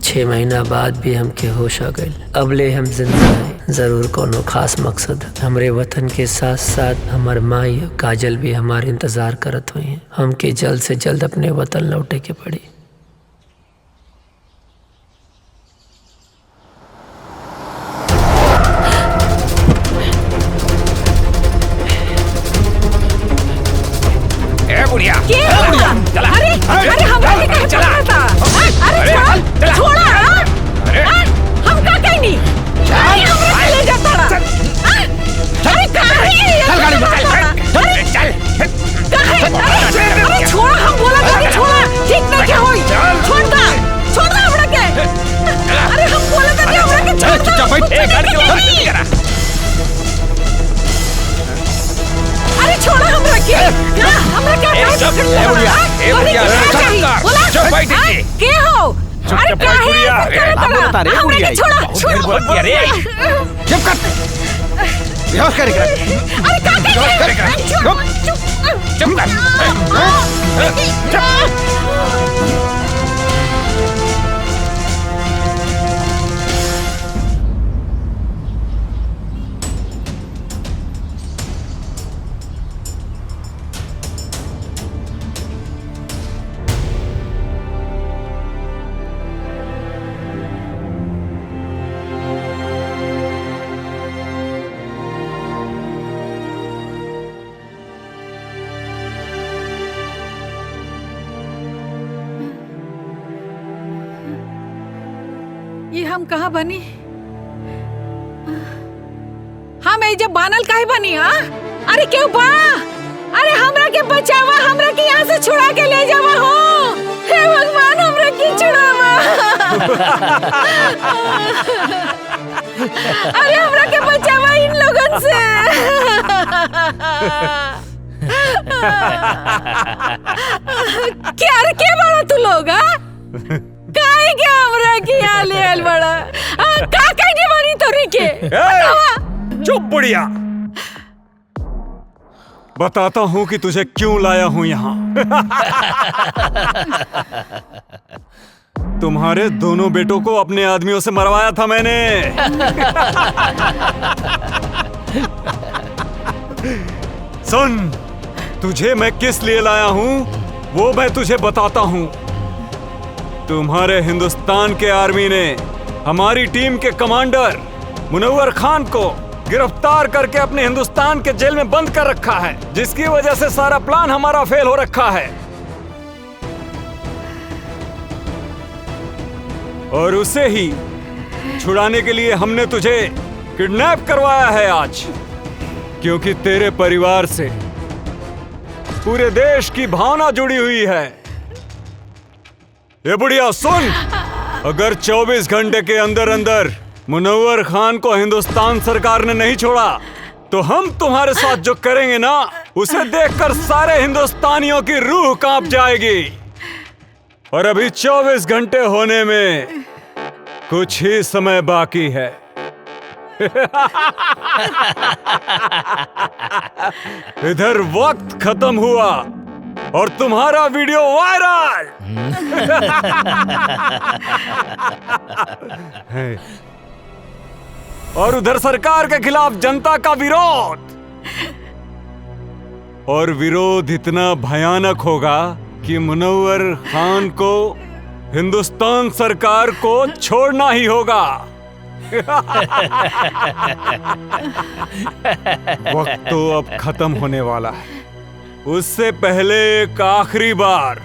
6 महीना बाद भी हमके होश आ गए। अबले हम जिंदा हैं। जरूर कोनो खास मकसद है। हमरे वतन के साथ साथ हमार माई और काजल भी हमारे इंतजार करत हुई हैं। हमके जल्द से जल्द अपने वतन लौटे के पड़ी। अरे हमारे कहीं चला था। अरे छोड़ा। हम का कहनी हमरा ले जाता रहा। अरे कहां है? चल गाड़ी में चल। अरे छोड़ा, हम बोला था छोड़ा। ठीक नहीं क्या होई? छोड़ दो हमरा के। अरे हम बोला था हमरा के छोड़ दो। चुपचाप बैठ। गाड़ी के करा। अरे छोड़ा हमरा के। हमरा क्या के हो? अरे बता रे बुढ़िया। छोड़ रे। चुप कर। बेहोश कर। अरे चुप कर। ये हम कहाँ बनी? हम जब बानल काहे बनी? हाँ, अरे क्यों बा? अरे हमरा के बचावा, हमरा के यहाँ से छुड़ा के ले जावा हो। हे भगवान, हमरा के छुड़ावा। अरे हमरा के बचावा इन लोगन से। क्या रे क्या बड़ा तू लोग? काहे क्या हमरा की हाल है बड़ा? का कहनी मारी तोरी के? चुप बुढ़िया। बताता हूँ कि तुझे क्यों लाया हूँ यहाँ। तुम्हारे दोनों बेटों को अपने आदमियों से मरवाया था मैंने। सुन, तुझे मैं किस लिए लाया हूँ वो मैं तुझे बताता हूँ। तुम्हारे हिंदुस्तान के आर्मी ने हमारी टीम के कमांडर मुनव्वर खान को गिरफ्तार करके अपने हिंदुस्तान के जेल में बंद कर रखा है, जिसकी वजह से सारा प्लान हमारा फेल हो रखा है। और उसे ही छुड़ाने के लिए हमने तुझे किडनैप करवाया है आज, क्योंकि तेरे परिवार से पूरे देश की भावना जुड़ी हुई है। ये बुढ़िया सुन, अगर 24 घंटे के अंदर अंदर मुनव्वर खान को हिंदुस्तान सरकार ने नहीं छोड़ा तो हम तुम्हारे साथ जो करेंगे ना, उसे देखकर सारे हिंदुस्तानियों की रूह कांप जाएगी। और अभी 24 घंटे होने में कुछ ही समय बाकी है। इधर वक्त खत्म हुआ और तुम्हारा वीडियो वायरल। और उधर सरकार के खिलाफ जनता का विरोध। और विरोध इतना भयानक होगा कि मुनव्वर खान को हिंदुस्तान सरकार को छोड़ना ही होगा। वक्त तो अब खत्म होने वाला है। उससे पहले एक आखिरी बार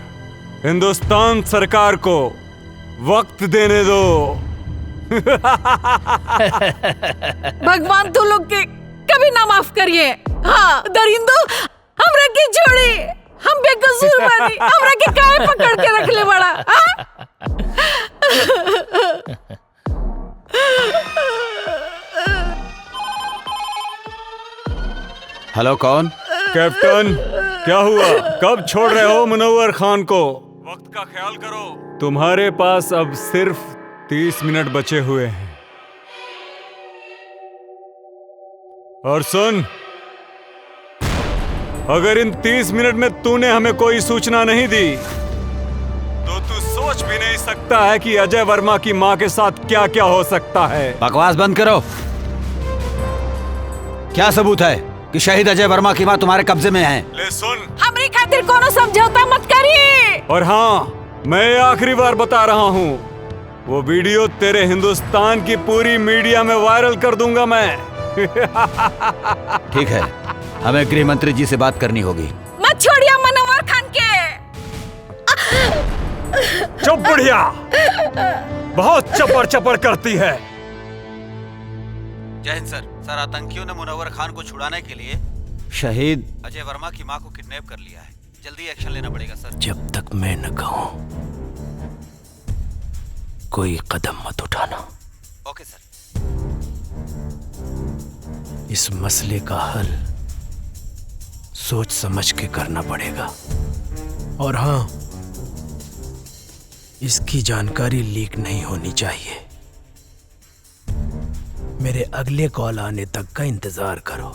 हिंदुस्तान सरकार को वक्त देने दो। भगवान तू लोग के कभी ना माफ करिए। हाँ दरिंदो हमरा के छोड़ी, हम बेकसूर बानी, हमरा के काहे पकड़ के रख ले बड़ा। हेलो, कौन? कैप्टन, क्या हुआ? कब छोड़ रहे हो मुनव्वर खान को? वक्त का ख्याल करो। तुम्हारे पास अब सिर्फ 30 मिनट बचे हुए हैं। और सुन, अगर इन 30 मिनट में तूने हमें कोई सूचना नहीं दी तो तू सोच भी नहीं सकता है कि अजय वर्मा की मां के साथ क्या क्या हो सकता है। बकवास बंद करो। क्या सबूत है कि शहीद अजय वर्मा की मां तुम्हारे कब्जे में है? ले सुन, हमरी खातिर कोनो समझौता मत करिए। और हाँ, मैं आखिरी बार बता रहा हूँ, वो वीडियो तेरे हिंदुस्तान की पूरी मीडिया में वायरल कर दूंगा मैं। ठीक है, हमें गृह मंत्री जी से बात करनी होगी। मत छोड़िए मुनव्वर खान के। चुप बुढ़िया, बहुत चपड़ चपड़ करती है। जय हिंद सर। सर, आतंकियों ने मुनव्वर खान को छुड़ाने के लिए शहीद अजय वर्मा की मां को किडनैप कर लिया है। जल्दी एक्शन लेना पड़ेगा सर। जब तक मैं न कहूं कोई कदम मत उठाना। ओके सर। इस मसले का हल सोच समझ के करना पड़ेगा। और हाँ, इसकी जानकारी लीक नहीं होनी चाहिए। मेरे अगले कॉल आने तक का इंतजार करो।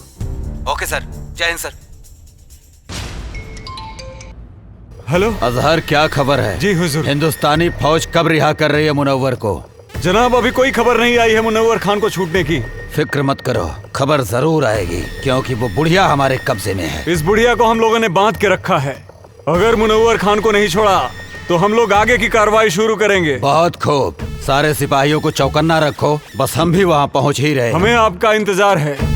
ओके सर। जय हिंद सर। हेलो अजहर, क्या खबर है? जी हुजूर। हिंदुस्तानी फौज कब रिहा कर रही है मुनव्वर को? जनाब, अभी कोई खबर नहीं आई है मुनव्वर खान को छूटने की। फिक्र मत करो, खबर जरूर आएगी, क्योंकि वो बुढ़िया हमारे कब्जे में है। इस बुढ़िया को हम लोगों ने बांध के रखा है। अगर मुनव्वर खान को नहीं छोड़ा तो हम लोग आगे की कार्रवाई शुरू करेंगे। बहुत खूब, सारे सिपाहियों को चौकन्ना रखो, बस हम भी वहाँ पहुँच ही रहे। हमें आपका इंतजार है।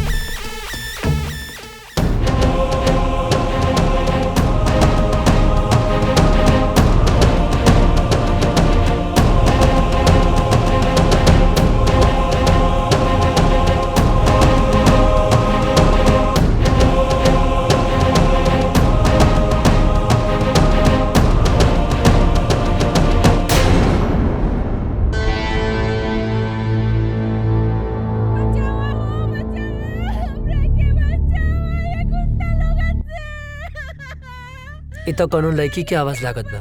ये तो कोनो लड़की की आवाज लागत बा।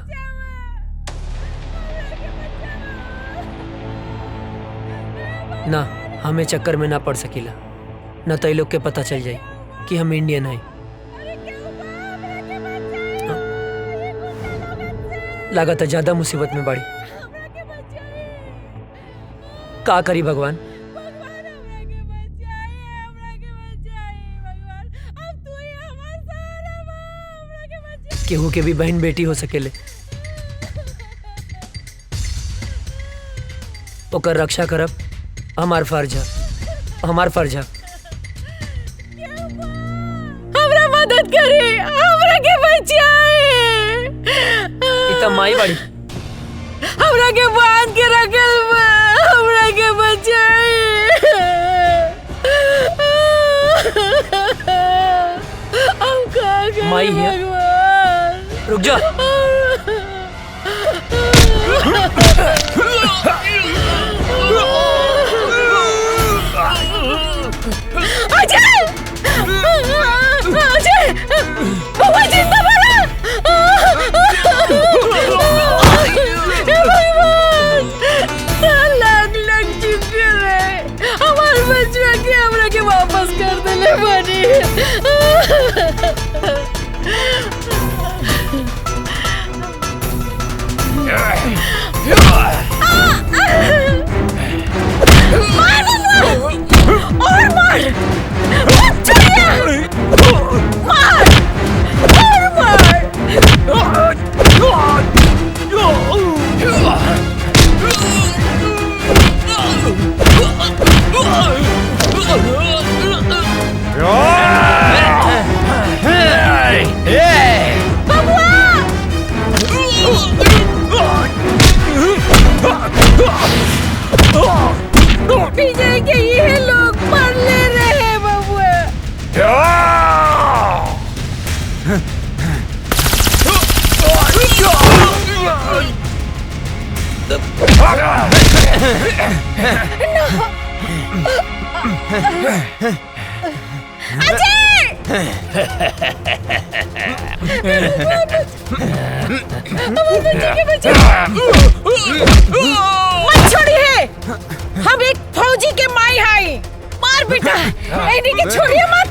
ना, हमें चक्कर में ना पड़ सकीला, न तो लोग के पता चल जाए कि हम इंडियन हैं। लागत है ज्यादा मुसीबत में बाड़ी। का करी भगवान? केहू के भी बहन बेटी हो सकेले, ओकर रक्षा करब हमार फर्ज है, हमार फर्ज है। हमरा मदद करी, हमरा के बचाए। इतना माई बाड़ी, हमरा के बांध के रखल बा, हमरा के बचाए। हम का करी माई है। रुक जा। अजय! अजय! बाबा जिंदा बना! हे भगवान! लाडली! मत छोड़िए, हम एक फौजी के माई हाई। मार बेटा, इन्हीं के छोड़िए मत।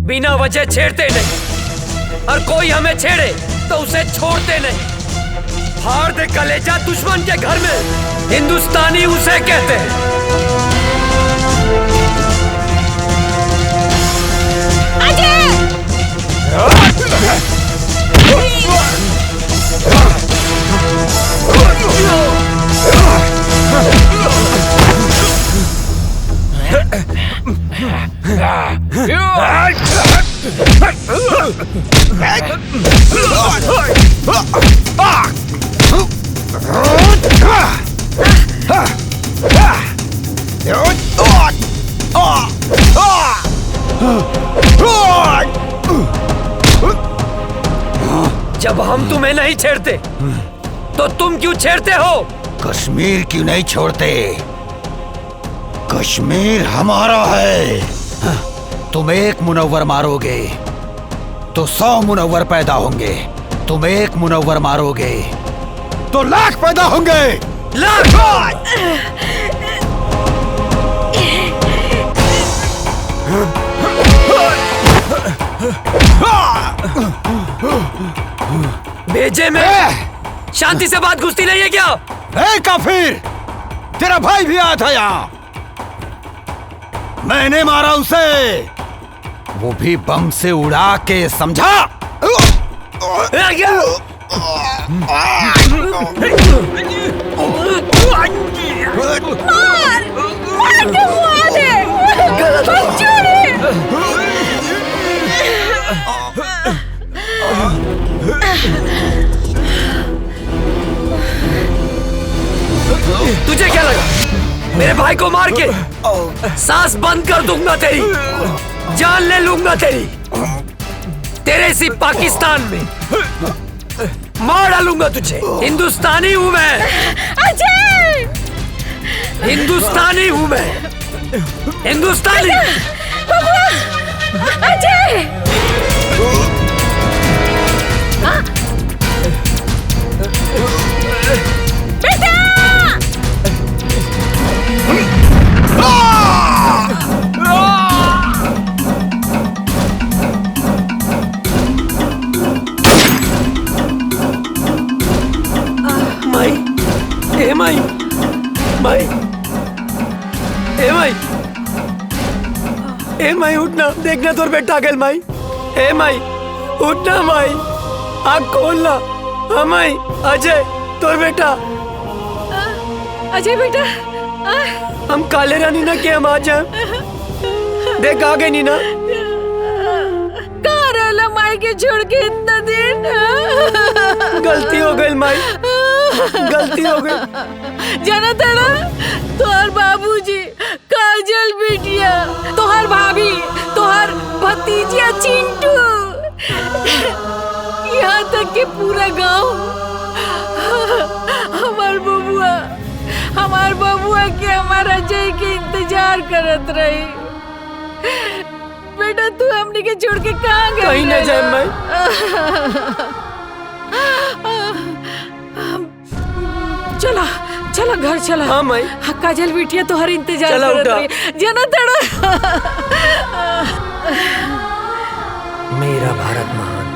बिना वजह छेड़ते नहीं, और कोई हमें छेड़े तो उसे छोड़ते नहीं। फाड़ दे कलेजा दुश्मन के घर में, हिंदुस्तानी उसे कहते हैं। जब हम तुम्हें नहीं छेड़ते तो तुम क्यों छेड़ते हो? कश्मीर क्यों नहीं छोड़ते? कश्मीर हमारा है। तुम एक मुनव्वर मारोगे तो 100 मुनव्वर पैदा होंगे। तुम एक मुनव्वर मारोगे तो लाख पैदा होंगे। लाख! भेजे में शांति से बात घुसती नहीं है क्या? ए काफिर, तेरा भाई भी आया था यहाँ। मैंने मारा उसे, वो भी बम से उड़ा के, समझा? तुझे क्या लगा मेरे भाई को मार के सांस बंद कर दूंगा तेरी, जान ले लूंगा तेरी, तेरे इसी पाकिस्तान में मार डालूंगा तुझे। हिंदुस्तानी हूँ मैं, अजय! हिंदुस्तानी हूँ मैं। हिंदुस्तानी अजय बेटा माई ए माई माई ए माई ए माई उठना, देखना तोर बेटा आ गया माई। ए माई उठना माई, आँख खोलना। हाँ माई, अजय तोर बेटा। अजय बेटा हम काले रानी ना के हम आ जाए, देख आ गए नीना। कहाँ रहला माई के छोड़ के इतना दिन? गलती हो गई माई, गलती हो गई। जाना था ना तोहर बाबूजी, काजल बिटिया, तोहर भाभी, तोहर भतीजिया चिंटू, यहाँ तक कि पूरा गांव हमार बबुआ के हमारा अजय के इंतजार करत रही। बेटा तू हमने के छोड़ के कहाँ गई? कहीं न जाए माई। चला चला घर चला। हाँ माई। काजल बिटिया तो हर इंतजार चला करत उठा। रही। जाना तड़ा मेरा भारत महान।